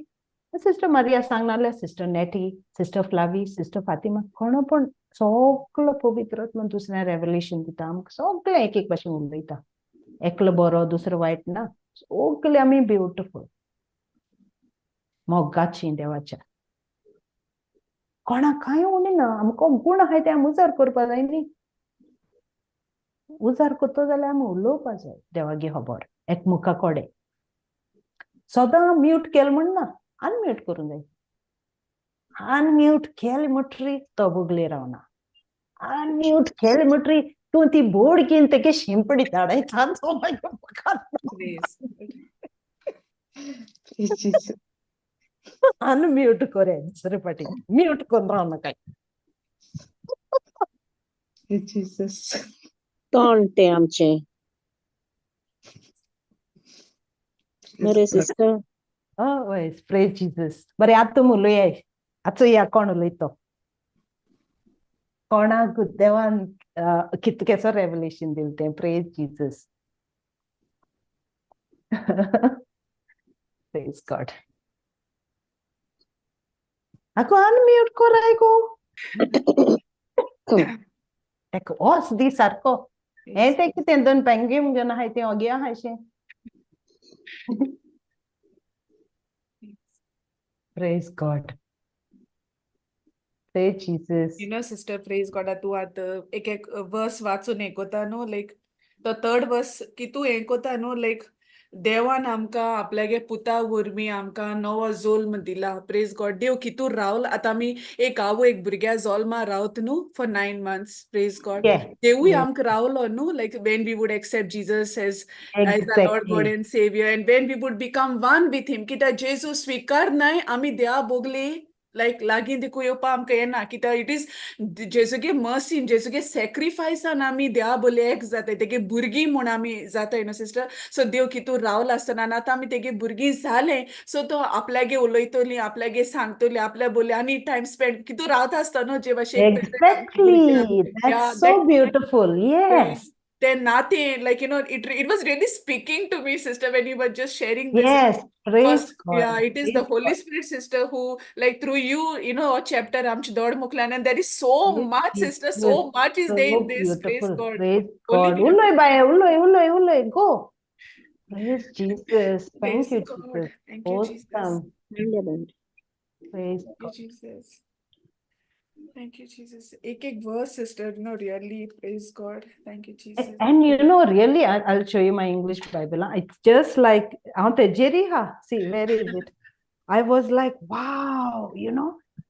सिस्टर मारिया सांग नाल्यार सिस्टर नेटी, सिस्टर फ्लावी, सिस्टर फातिमा, कोणो पण सगळो पवित्र आत्मा दुसऱ्या रेवलेशन दिता आमकां. सगळें एक एक भाशेन उलयता. एकलो बरो दुसरो वायट ना, सगळे आमी ब्युटिफूल. मोगाचीं देवाच्या. कोणाक कांय उणिना. आमकां गूण आहाय ते आमी उजार करपा जाय न्ही. उजार कोत्तो जाल्यार आमी उलोवपा जाय देवागे खबर एकमुखा कोडे. सदां म्यूट केल म्हणना, अनम्यूट करूं जाय. अनम्यूट केल म्हणटरी तो बुगले रावना. अनम्यूट केल म्हणटरी तूं ती बोड घेवन तेगे शिंपडी धाडयता. Praise. अनम्यूट कोरे दुसरे फाटी. म्यूट करून रावना काय. Jesus. तोंड तें आमचें. बरें सिस्टर. हय, प्रेज जीसस. बरें आतां तुमी उलयाय. आतां या कोण उलयतो. कोणाक देवान कितकेसो रेवलेशन दिलें तें. Praise Jesus. Praise God. आको अनम्यूट कोराय गो. एक ओस दी सारको. हें तें कितें दोन पेंगीम घेवन आहाय तें ओगे आहायशें. Praise God. Praise Jesus. Sister, praise God. तू आतां एक वर्स वाचून हें कोता न्हू, लायक तो थर्ड वर्स की तूं हें कोता न्हू, लायक देवान आमकां आपल्यागे पुता वरवीं आमकां नवो जल्म दिला. Praise God. देव कितू रावल. आतां आमी एक हांव एक भुरग्या जल्मा रावत न्हू for 9 months. Praise God. Yeah. देवूय Yes. आमकां रावलो न्हू, लायक when we would accept Jesus as our Lord, God Exactly. and Savior, and when we would become one with Him. कित्याक जेजू स्वीकार नाय आमी देवा बोगली लायक लागीं देखून येवपा आमकां येना. कित्याक इट इज जेजूगे मर्सीन, जेजूगे सॅक्रिफायसान आमी देवा बोले एक जाताय. तेगे भुरगीं म्हूण आमी जाताय न्हू सिस्टर. सो देव कितू रावला आसतना आनी आतां आमी तेगे भुरगीं जालें. सो तो आपल्यागे उलयतली, आपल्यागे सांगतली, आपल्या बोले आनी टायम स्पेंड कितू रावता आसता न्हू जे भाशेन Exactly. That's so beautiful. Yes. then nothing like it was really speaking to me, sister, when you were just sharing this. Yes. Praise First, God. yeah, it is the Praise Holy God. Spirit, sister, who like through you, a chapter amch dod muklan, and there is so Yes, much, yes, sister, yes. so much is there So in this. Praise beautiful. God. Praise Holy God. beautiful. Uloy baya, uloy. Go. Praise Jesus. Thank Praise you, God. Jesus. Thank you, Jesus. Awesome. Praise Thank you, God. Jesus. Thank you, Jesus. Ek verse, sister, really, praise God. Thank you, Jesus. And really, I'll show you my English Bible. It's just like, see, where is it? I was like, wow,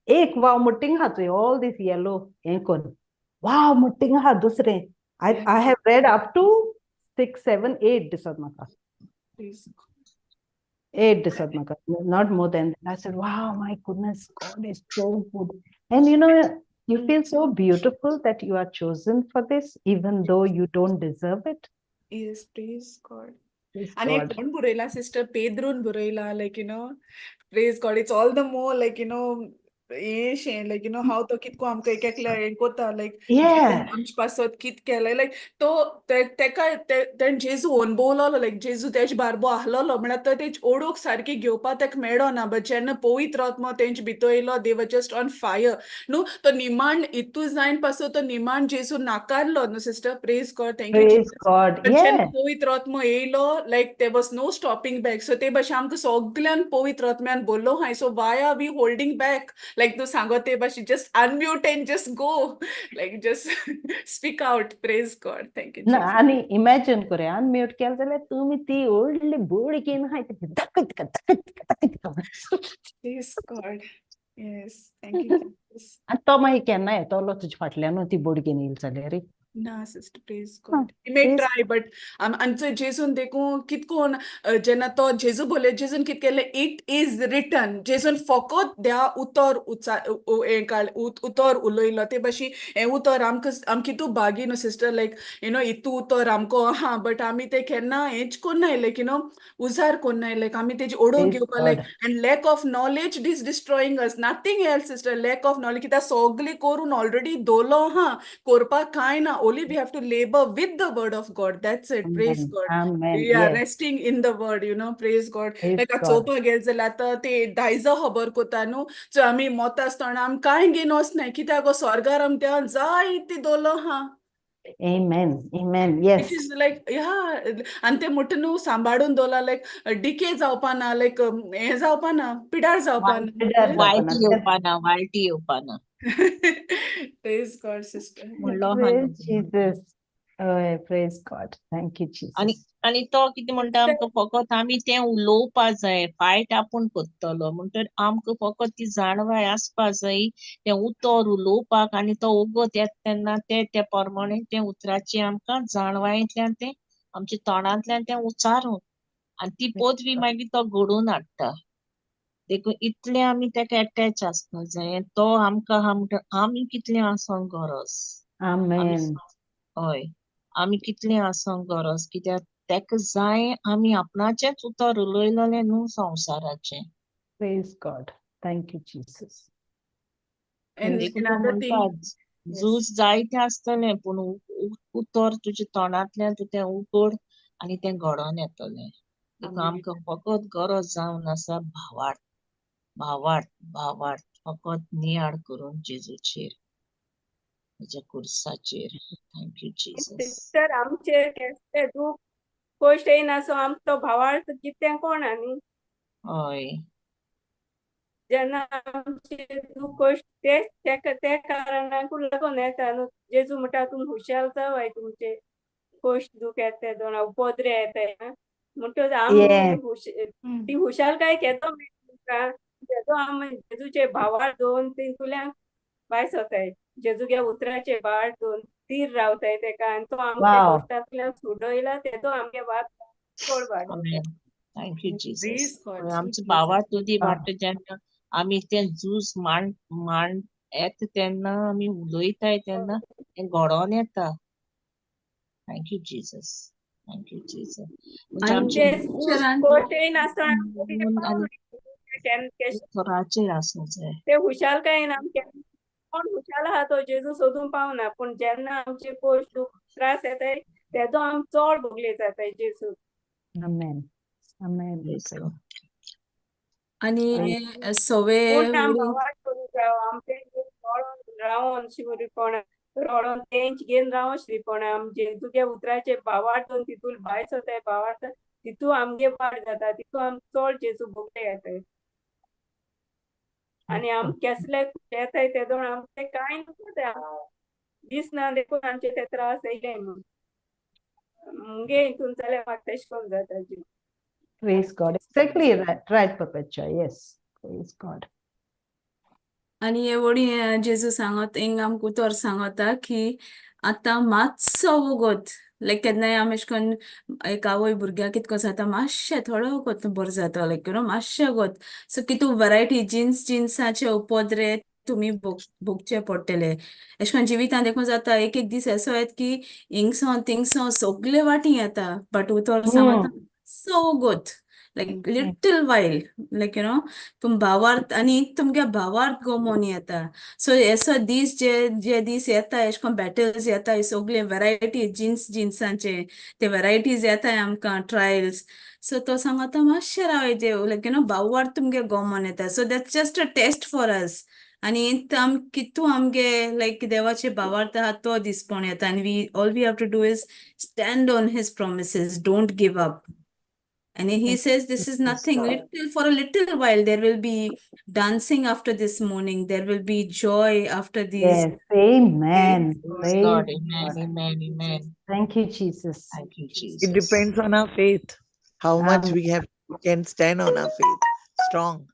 ek wow mutting ha to all this yellow enkon. Wow, mutting ha dusre. I have read up to 6, 7, 8 disadmaka. Praise God. 8 disadmaka, not more than that. I said, wow, my goodness, God is so good. And you feel so beautiful that you are chosen for this, even though you don't deserve it. Yes, praise God. Praise And God. one burela, sister Pedrun burela, like praise God. It's all the more like like how to kitko amka ekekla enkota like Yeah. amch pasot kit kela like to teka then Jesu onbolalo like Jesu tej barbo ahlalo mna to tej odok sarki gyopa tek medo na but jenna povitratma tej bitoilo, they were just on fire. No, to niman itu zain paso to niman Jesu nakarlo no sister. Praise God. Thank you, Praise Jesus. God. But Yeah. povitratma eilo like there was no stopping back. So te basham ko soglan povitratman bollo hai. So why are we holding back? like तू सांगोते भाशी just unmute and just go, like just speak out. Praise God. Thank you, ना Jesus. आणि इमॅजिन करूया अनम्यूट केलं जाल्यार तुम्ही ती व्हडली बोड घेवन हाय Praise God. Yes. Thank you, Jesus. आणि तो मागीर केन्ना येतलो तुज्या फाटल्यान ती बोड घेवन येयली जाल्यार ना sister, praise God. He may try, but आमचो जेजून देखून कितकोन जेन्ना तो जेजू बोले जेजून कित केले इट इज रिटन जेजून फकत त्या उतर उतर उलयलो ते भाशी हे उतर आम कितू बागी न्हू सिस्टर लायक इतू उतर आमको आहा बट आमी ते केन्ना हेच कोन्नाय लायक उजार कोन्नाय लायक आमी तेजी ओडो Praise घेवपा God. Like and lack of knowledge is destroying us nothing else sister lack of knowledge कित्याक सगली करून ऑलरेडी दोलो हा कोरपाक कांय ना only we have to labor with the word of God. That's it. Praise Amen. God. Amen. We are Yes. resting in the word, praise God. Praise Like God. चोवपा गेल जाल्यार आतां ते दायजा खबर कोता न्हू सो आमी मोता आसतना आमी कांय घेवन वचनाय कित्याक गो स्वर्गार आमी त्या जायती दोलो हा Amen. Amen. It Yes. Is like आनी ते म्हणटा न्हू सांबाळून दवरला लायक डिके जावपा ना लायक हे जावपा ना पिडार जावपा पिड्यार ना जावपा वायटी ना. येवपाना वायटी येवपाना Praise God, sister. म्हणलो हा Praise न्हू. Jesus. Oh, praise God. Thank you, आणि Jesus. आणि तो कितें म्हणटा आमकां फकत आमी तें उलोवपा जाय फायट आपूण कोत्तलो म्हणटर आमकां फकत ती जाणवाय आसपा जाय तें उतर उलोवपाक आनी तो ओगत येता तेन्ना ते प्रमाणे तें उतराची आमकां जाणवायेंतल्यान तें आमच्या तोंडांतल्यान तें उच्चारूं आनी ती पदवी मागीर तो घडोवन हाडटा देखून इतलें आमी तेका एटॅच आसपाक जाय तो आमकां आमी कितलें आसोंक गरज आमी Amen. हय आमी कितलें आसोंक गरज कित्याक तेका जाय आमी आपणाचेंच उतर उलयलोलें न्हू संवसाराचें Praise God. Thank you, Jesus. And देखून तो another thing, म्हणटा झूज जायतें आसतलें पूण उतर तुज्या तोंडांतल्यान तूं तें उगड आनी तें घडोवन येतलें देखून Amen. आमकां फकत गरज जावन आसा भावार्थ फकत नियाळ करून जेजूचेर ताच्या कुर्साचेर थँक्यू जीसस सिस्टर आमचे केसले दूख गोश्ट येयना सो आमचो भावार्थ कितें कोण न्ही हय जेन्ना आमचे दूख गोश्ट ते कारणाकूच लागून येता न्हू जेजू म्हणटा तुम हुशाल जावाय तुमचे गोश्ट दूख येता दोन उपद्रे येताय म्हणटच Yeah. ती हुशालकाय घेतो तुमकां जेजू जेजूचे भावार दोन तितूंतल्यान भायर सरताय जेजू गे उतराचे भार दोन तीर रावताय तेका आनी तो आमच्या Wow. गोश्टांतल्यान सुडयला तेजो आमगे वाद चड वाडयता थँक्यू जीसस Praise God. आमचे Jesus. भावा तुदी Ah. वाट जेन्ना आमी तें झूज मांड येता तेन्ना आमी उलयताय तेन्ना तें घडोवन येता थँक्यू जीसस म्हणजे आमचे आमचे अक्षरान गोश्ट येयनासतना उतराचेर आसूं जाय ते हुशालकाय आमचे कोण हुशाल आहा तो जेजू सोदूंक पावना पूण जेन्ना आमचे गोश्ट दूख त्रास येताय तेजो आमी चड भोगले जाताय जेजू Amen. Amen. Praise God. आणि सवे पूण आम उडून भावार्थ करूंक जायो आमचे रडोन रावोन शिवरीपण रडोन तेंच घेवन रावोन श्रीपण आम जेजूगे उतराचे भावार्थ दोन तितून भायर सरताय भावार्थ तितू आमगे वाड जाता तितू आम चड जेजू भोगले येताय आनी आम केसले येताय तेदो आमचे कांय नुकता दिसना देखून आमचे ते त्रास येयले म्हणून मुगे हितून जाल्यार म्हाका तेश कोन्न जाता जी Praise God. Exactly right, Papacha. Yes. Praise God. आणि हे वडी जेजू सांगत हिंग आमक उतर सांगता की आतां मातसो वगत लायक केन्नाय आमी अशें करून एक आवय भुरग्याक कितको जाता मातशें थोडो वगत बोर जाता लायक मातशें वगत सो कितू वरायटी जिन्साचे उपद्रे तुमी भोगचे पडटले अशें करून जिवितान देखून जाता एक एक दीस असो येता की हिंगसो थिंगसो सगळे वाटी येता बट उतर सांगता मातसो वगत लायक लिटल वायल लायक तुम भावार्थ आनी तुमगे भावार्थ गोमोन येता सो एसो दीस जे दीस येता एशे कोन्न बॅटल्स येता सगळे वरायटी जिन्सांचे ते वरायटीज येताय आमकां ट्रायल्स सो तो सांगता मातशें रावय देव लायक भावार्थ तुमगे गोमोन येता so that's just a test for us आनी कितू आमगे लायक देवाचे भावार्थ आहा तो दिसपोन येता आनी we have to do is stand on his promises don't give up And he says this is nothing. For a little while, there will be dancing after this morning. There will be joy after these. Yes, amen. Praise God. Praise Amen. God. Amen. Amen. Thank you, Jesus. Thank you, It Jesus. depends on our faith. How much Amen. we can stand on our faith. Strong.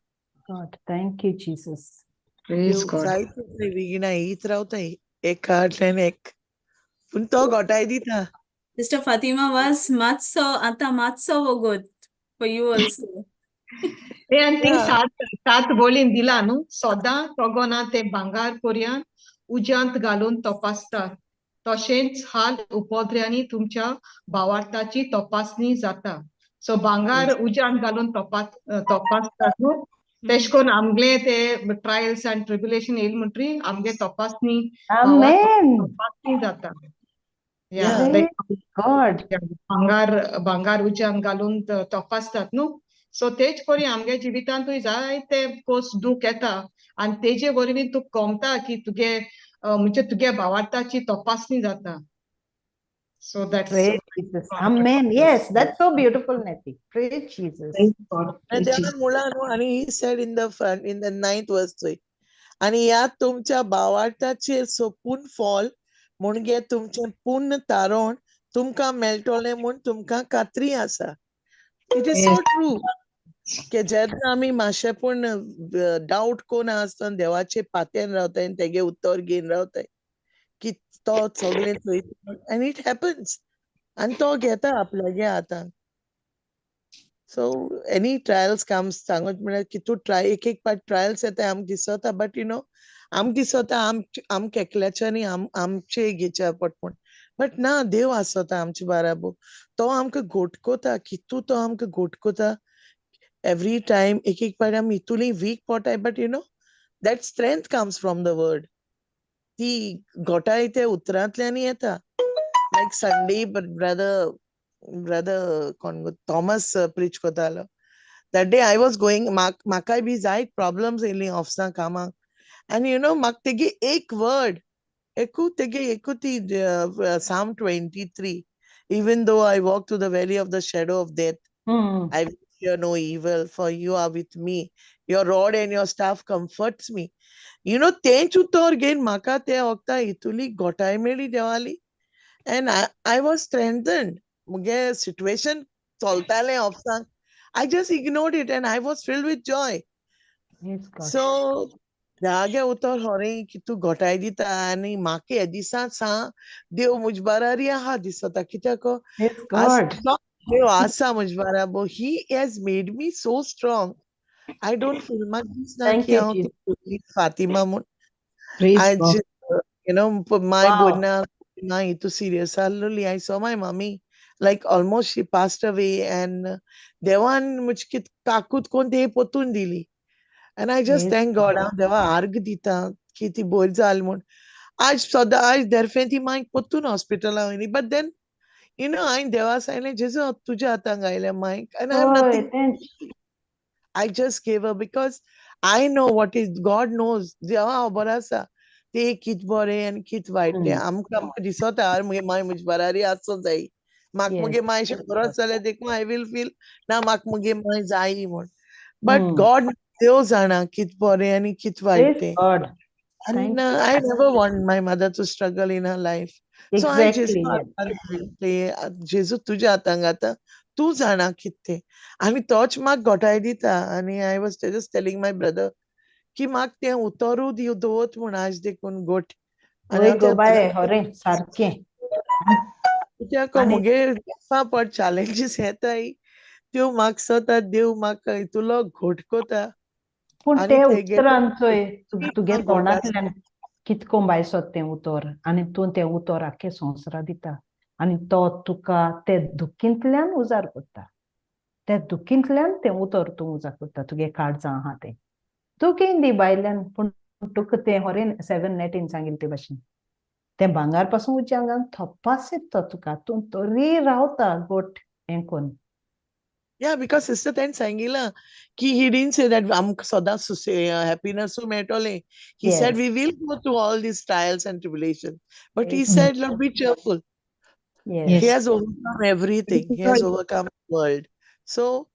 God, thank you, Jesus. Praise You God. जायचं विगिना हीच रावताय एक हाटल्यान एक पूण तो घोटाय दिता. Sister Fatima was matzo वगोत for you also. ते आनी थिंग Yeah. सात बोलीन दिला न्हू सोदां तोगोना ते भांगार कोरयान उज्यांत घालून तपासतात तशेंच हाल उपद्र्यांनी तुमच्या भावार्थाची तपासणी जाता सो भांगार उज्यांत घालून तपासतात न्हू तेश कोन आमगे ते ट्रायल्स एंड ट्रिब्युलेशन येयली म्हणटरी आमगे तपासणी Amen. तपासणी जाता Yeah. Praise God. भांगार उज्यांत घालून तपासतात न्हू सो तेच परी आमगे जिवितांतूय जायते पोस्ट दूख येता आनी तेजे वरवीं तूं कोमता की तुगे म्हणजे तुगे भावार्थाची तपासणी जाता so that's Praise Jesus. Amen. Yes, that's so beautiful, Nettie. Praise Jesus. And देवान मुळा न्हू आणि he said in the 9th verse आणि या तुमच्या भावार्थाचेर सोपून फॉल म्हणजे तुमचे पूर्ण तारण तुमकां मेळटोलें म्हूण तुमकां खात्री आसा. इट इज सो ट्रू की जेन्ना आमी मातशें पूण डावट कोन्न आसतना देवाचे पात्यान रावताय आनी तेगे उत्तर घेवन रावताय की तो सगळें चोयता आनी इट हॅपन्स आनी तो घेता आपल्यागे हातान. सो एनी ट्रायल्स कम्स सांगत म्हळ्यार की तूं एक पाट ट्रायल्स येता आमकां दिसता बट आमकां दिसता आमकां एकल्याच्यानी आमचे घेच्या पडटा बट ना देव आसता आमचे बाराबर तो आमकां घोटकोता कितू तो आमकां घोटकोता एवरी टायम एक पाट आमी हितूली वीक पडटाय but that strength comes from the word ती घोटाय ते उतरांतल्यान येता like Sunday brother Thomas preach kotalo. That day I was going, makai bhi जायत problems येयली ऑफिसां कामाक and म्हाका तेगे एक word ekuti Psalm 23 even though I walk through the valley of the shadow of death I will fear no evil for you are with me your rod and your staff comforts me तेंच उतर घेवन म्हाका ते वक्ता हितुली घोटाय मेळ्ळी Devali and I was strengthened. मुगे situation चलतालें ऑफिसांत. I just ignored it and I was filled with joy. Praise God. So जागे उतर होरें की तूं घोटाय दिता आनी म्हाका हे दिसा देव मुज बारारी आहा दिसता कित्याक Praise God. देव आसा मुज बाराबर he has made me so strong. I don't feel म्हाका दिसना Thank की you, हांव Jesus. ती फातिमा म्हूण Praise I God. just my Wow. Bhoinn Maria too serious. I saw my mommy like almost she passed away and Devan मुझकी काकूत कोण ते पोतून दिली and I just Praise thank God हांव देवा आर्ग दिता की ती बरी जाल म्हूण आज दरफे ती मांय पोतून हॉस्पिटला वयली but then हांवें देवा सांगलें जेजू तुज्या हातांत घायलें मांयक and I have Oh, nothing thanks. I just gave her because I know what is God knows देवा खबर आसा ते कित बरें आनी कित वायट तें आमकां दिसता मुगे मांय मुज बारारी आसो जायी म्हाका Yes. मुगे मांय बरो जाल्यार देखून I will feel ना म्हाका मुगे मांय जायी म्हूण but God देव जाणा कित बरें आनी कित वायट Praise तें God. Thank and you. I never want my mother to struggle in her life so I Exactly. जेजू Yes. आदार मेळटे जेजू तुज्या हातांत घाता तूं जाणा कित तें आनी तोच म्हाका घोटाय दिता आनी I was just telling my brother की म्हाका तें उतोरू दवत म्हूण आज देखून घोट आनी वय हांव गो तें बाय होरें सारकें. कित्याक आनी मुगे लायफा पड चॅलेंजीस येताय त्यो म्हाका सता देव म्हाका हितूलो घोटकोता पूण आनी ते तेगे उतरान चोय तुगे हांव तोंडांतल्यान कितको बायसोत तें उतर आनी तूं तें उतर आख्खे संवसारा दिता आनी तो तुका ते दुखींतल्यान उजार कोत्ता ते दुखींतल्यान तें उतर तूं उजार कोत्ता तुगे काळजां आहा तें दुखीन दी बायल्यान पूण तुका तें होरें 7 नेटीन सांगिल्लें ते भाशेन तें भांगार पासून उज्यांगान थोपासीत तो तुका तूं तरी रावता गोठ हें कोन्न Yeah, because sister then सांगिला की he didn't say that आमकां सदांच happiness मेळटोलें. He said Yes. we will go through all these trials and tribulations. But he Yes. said, Lord, be cheerful. Yes. He has overcome everything. He has overcome the world. So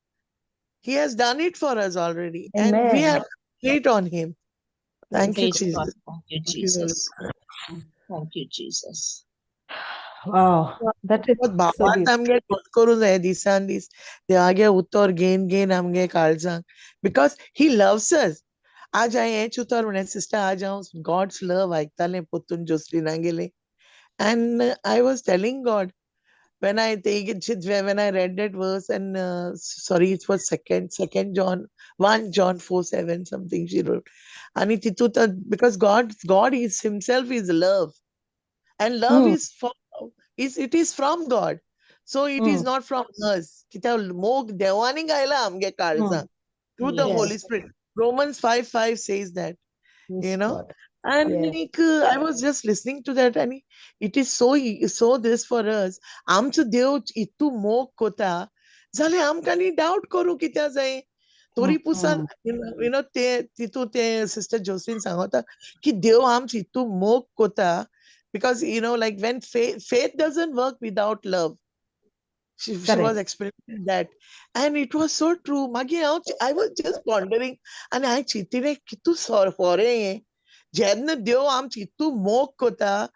he has done it for us already, and we Amen. have to wait on him. Thank you, Praise God. Jesus. Thank you, Thank you, Holy Jesus. Spirit. Thank you, Jesus. Wow, that is But so भावात beautiful. आमगे कोत करू जाय दिसान दीस देवागे उतर घेन आमगे काळजांक, because he loves us. आज हांवें हेंच उतर म्हळें सिस्टर, आज हांव गॉड्स लव आयकतालें पोत्तून जोसलिना गेलें, and I was telling God when I read that verse, and sorry, it was second John 1 John 4:7 something she wrote, and because God is himself is love, and love Mm, it is from God, so it is mm, not from us. कित्याक मोग देवानी गायला आमगे काळजांक through the yes, Holy Spirit. Romans 5:5 says that, yes, God. and Yes. like, I was just listening to that, and it is so this for us. आमचो देव इतू मोग कोता जाल्यार आमकां न्ही डावट करूं कित्या जाय. तोरी पुसान ते तितू ते सिस्टर जोसीन सांगता की देव आमचो इतू मोग कोता, because like when faith doesn't work without love. She was Correct. explaining that, and it was so true. Magi, I was just pondering, and I chitire kitu for जेन्ना देव आमची इतू मोग कोता,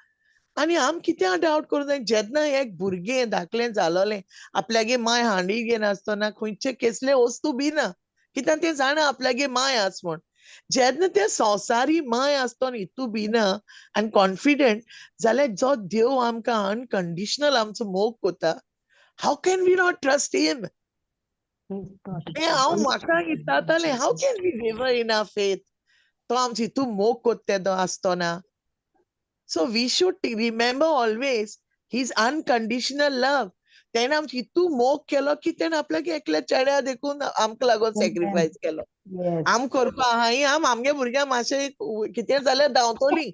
आनी आम कित्या डावट करूं जाय. जेन्ना एक भुरगें धाकलें जालोलें आपल्यागे माय हांडी घेवन आसतना खंयचे कसले वस्तू बी ना, कित्याक तें जाणा आपल्यागे माय आस म्हूण. जेन्ना ते संवसारी माय आसतना इतू भिना आनी कॉन्फिडंट, जाल्यार जो देव आमकां अनकंडिशनल आमचो मोग कोता, how can we not trust him? Praise God. हें हांव म्हाका Thank you, दिसतालें, how Jesus. can we waver in our faith? तो आमचो इतू मोग कोत्तेदो आसतना. So we should remember always his unconditional love. तेणें आमचो इतू मोग केलो की तेणें आपल्यागे एकल्या चेड्या देखून आमकां लागून Amen. सॅक्रिफायस केलो. Yes. आम करपा हांयी आमगे भुरग्यां मातशें कितें जाल्यार धांवतलीं.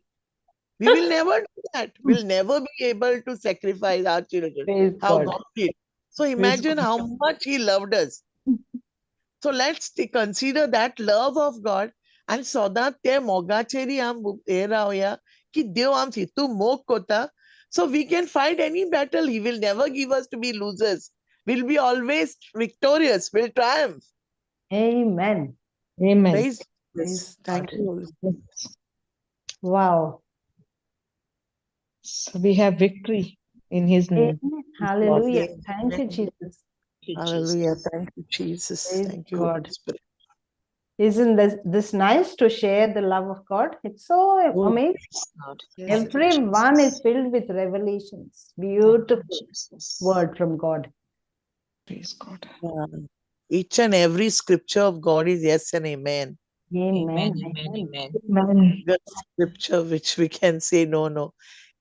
We will never do that. We'll never be able to sacrifice our children. Praise How God. God did. So Praise imagine God. how much he loved us. So let's consider that love of God, and सदांच ते मोगाचेरी आम हे रावया की देव आमचो इतू मोग कोता, so we can fight any battle. He will never give us to be losers. We'll be always victorious. We'll triumph. Amen. Amen. Praise Jesus. Praise Thank God. you, Holy Spirit. Wow. So we have victory in his name. Amen. Hallelujah. Amen. Thank you, Jesus. Thank you, Hallelujah. Jesus. Thank you, Jesus. Praise Thank you, Holy God. Spirit. Isn't this nice to share the love of God? It's so Oh, amazing. God. yes. Thank you, Everyone is Jesus. filled with revelations. Thank you, Beautiful Jesus. word from God. Praise God. Each and every scripture of God is yes and amen. Amen. Amen, amen, Amen. amen. Amen. Good scripture which we can say no.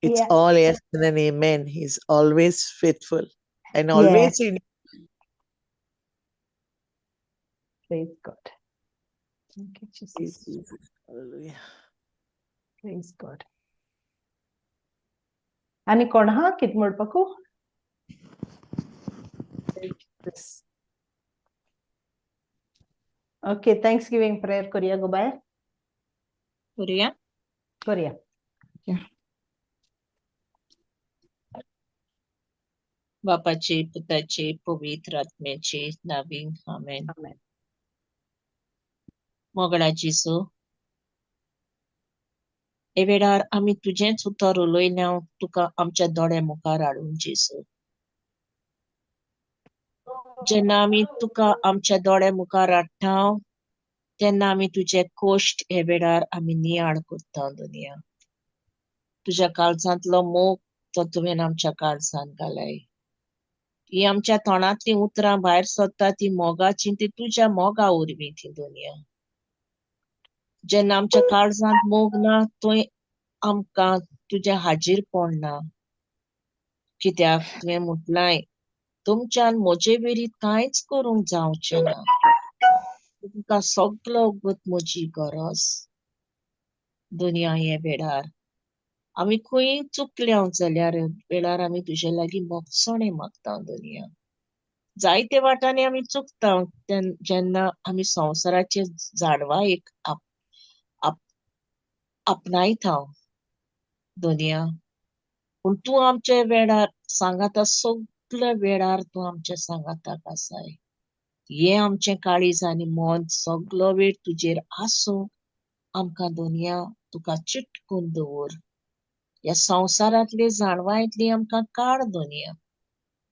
It's Yeah. all yes and an amen. He's always faithful and Yeah. always in. Praise God. Thank you, Jesus. Hallelujah. Praise God. आणि कोण हा कित म्हणपाकू? Okay, Thanksgiving prayer करूया गो बाय. करूया. करूया. बापाचे, पुताचे, पवित्र आत्म्याचे नावीन. आमेन. Amen. मोगळा जेसू, हे वेळार आमी तुजेंच उतर उलयल्या तुका आमच्या दोळ्या मुखार हाडून जेसू. जेन्ना आमी तुका आमच्या दोळ्या मुखार हाडटा, तेन्ना आमी तुजे कोश्ट हे वेळार आमी नियाळ करता दुनिया. तुज्या काळजांतलो मोग तो तुवें आमच्या काळजांत घालाय. ही आमच्या तोंडांतलीं उतरां भायर सरता ती मोगाची, ती तुज्या मोगा वरवीं ती दुनिया. जेन्ना आमच्या काळजांत मोग ना, थंय आमकां तुजें हाजीरपण ना. कित्याक तुवें म्हटलाय, तुमच्यान म्हजे विरीत कांयच करूंक जावचें ना. तुमकां सगलो वगत म्हजी गरज. दुनिया हे वेळार आमी खंय चुकल्या जाल्यार वेळार आमी तुजे लागीं मोगसाणें मागता दुनिया. जायते वाटांनी आमी चुकता जेन्ना आमी संवसाराचे झाडवा एक आपणायता दुनिया. पूण तूं आमच्या वेळार सांगाता, सगळ्या वेळार तूं आमच्या सांगाताक आसाय. हे आमचे काळीज आनी मन सगलो वेळ तुजेर आसूं आमकां दोनया तुका चिटकून दवर. ह्या संवसारांतली जाणवायतली आमकां काड दोनया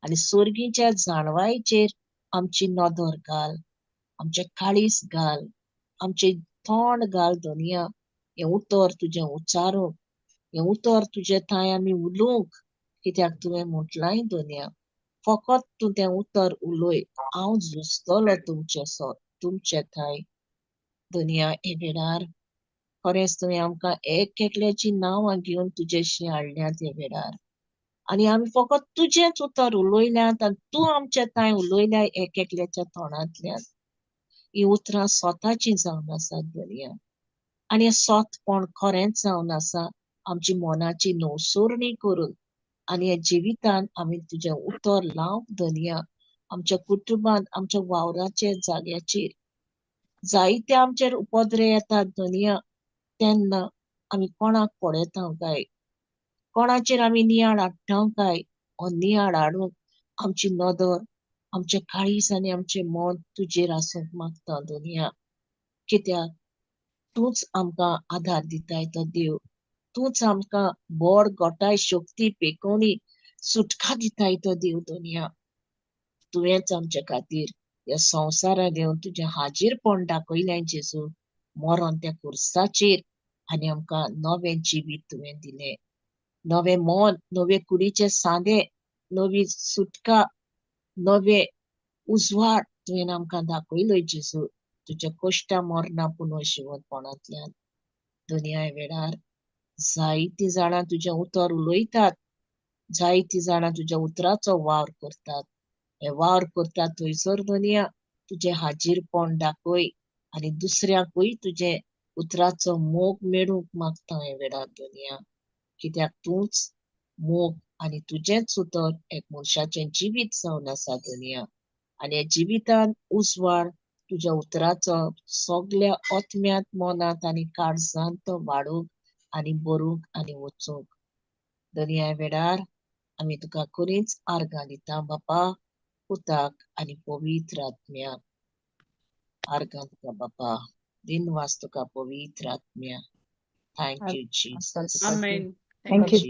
आनी सर्गीच्या जाणवायेचेर आमची नदर घाल, आमचे काळीज घाल, आमचे तोंड घाल दोनया. हें उतर तुजें उच्चारूंक, हें उतर तुजे थंय आमी उलोवंक, कित्याक तुवें म्हटलांय दोनया फकत तूं तें उतर उलय, हांव झुजतलो तुमचे थंय. दोनया हे वेळार खरेंच तुवें आमकां एक एकल्याची नांवां घेवन तुजेशी हाडल्यात हे वेळार. आनी आमी फकत तुजेंच उतर उलयल्यात आनी तूं आमचे थंय उलयल्या एक एकल्याच्या तोंडांतल्यान. ही उतरां स्वताची जावन आसात दोनया. आनी हें सोतपण खरेंच जावन आसा आमची मनाची नवसोरणी करून. आनी हे जिवितान आमी तुजें उतर लावंक दोनया आमच्या कुटुंबान, आमच्या वावराचेर जाग्याचेर. जायते आमचेर उपद्रे येतात दोनया तेन्ना आमी कोणाक पळयता काय, कोणाचेर आमी नियाळ हाडटा काय, हो नियाळ हाडूंक आमची नदर, आमचे काळीज आनी आमचें मन तुजेर आसूंक मागता दोनया. कित्याक तूंच आमकां आधार दिताय तो देव. तूंच आमकां बळ गोटाय शक्ती पेखोवणी सुटका दिताय तो देव दोनया. तुवेंच आमचे खातीर ह्या संवसारान येवन तुजें हाजीरपण दाखयलें जेजू मरण त्या कुर्साचेर आनी आमकां नवें जिवीत तुवें दिलें. नवें मन, नवे कुडीचे सांदे, नवी सुटका, नवे उजवाड तुवें आमकां दाखयलोय जेजू तुज्या कश्टा मरणा पुनर्जिवनपणांतल्यान. दुनिया वेळार जायतीं जाणां तुजें उतर उलयतात, जायतीं जाणां तुज्या उतराचो वावर करतात. हे वावर करतात थंयसर दोनया तुजें हाजीरपण दाखय आनी दुसऱ्यांकूय तुजें उतराचो मोग मेळूंक मागता हे वेळार दोनया. कित्याक तूंच मोग आनी तुजेंच उतर एक मनशाचें जिवीत जावन आसा दोनया. आनी हे जिवितान उजवाड तुज्या उतराचो सगल्या ओतम्यात मनांत आनी काळजांत तो वाडूंक आनी बरूंक आनी वचूंक. दोनया वेळार आमी तुका खरींच आर्गां दिता बापा, पुताक आनी पवित्र आत्म्याक. आर्गां तुका बापा, दिनवास तुका पवित्र आत्म्या. Thank you Jesus. Amen. Thank you.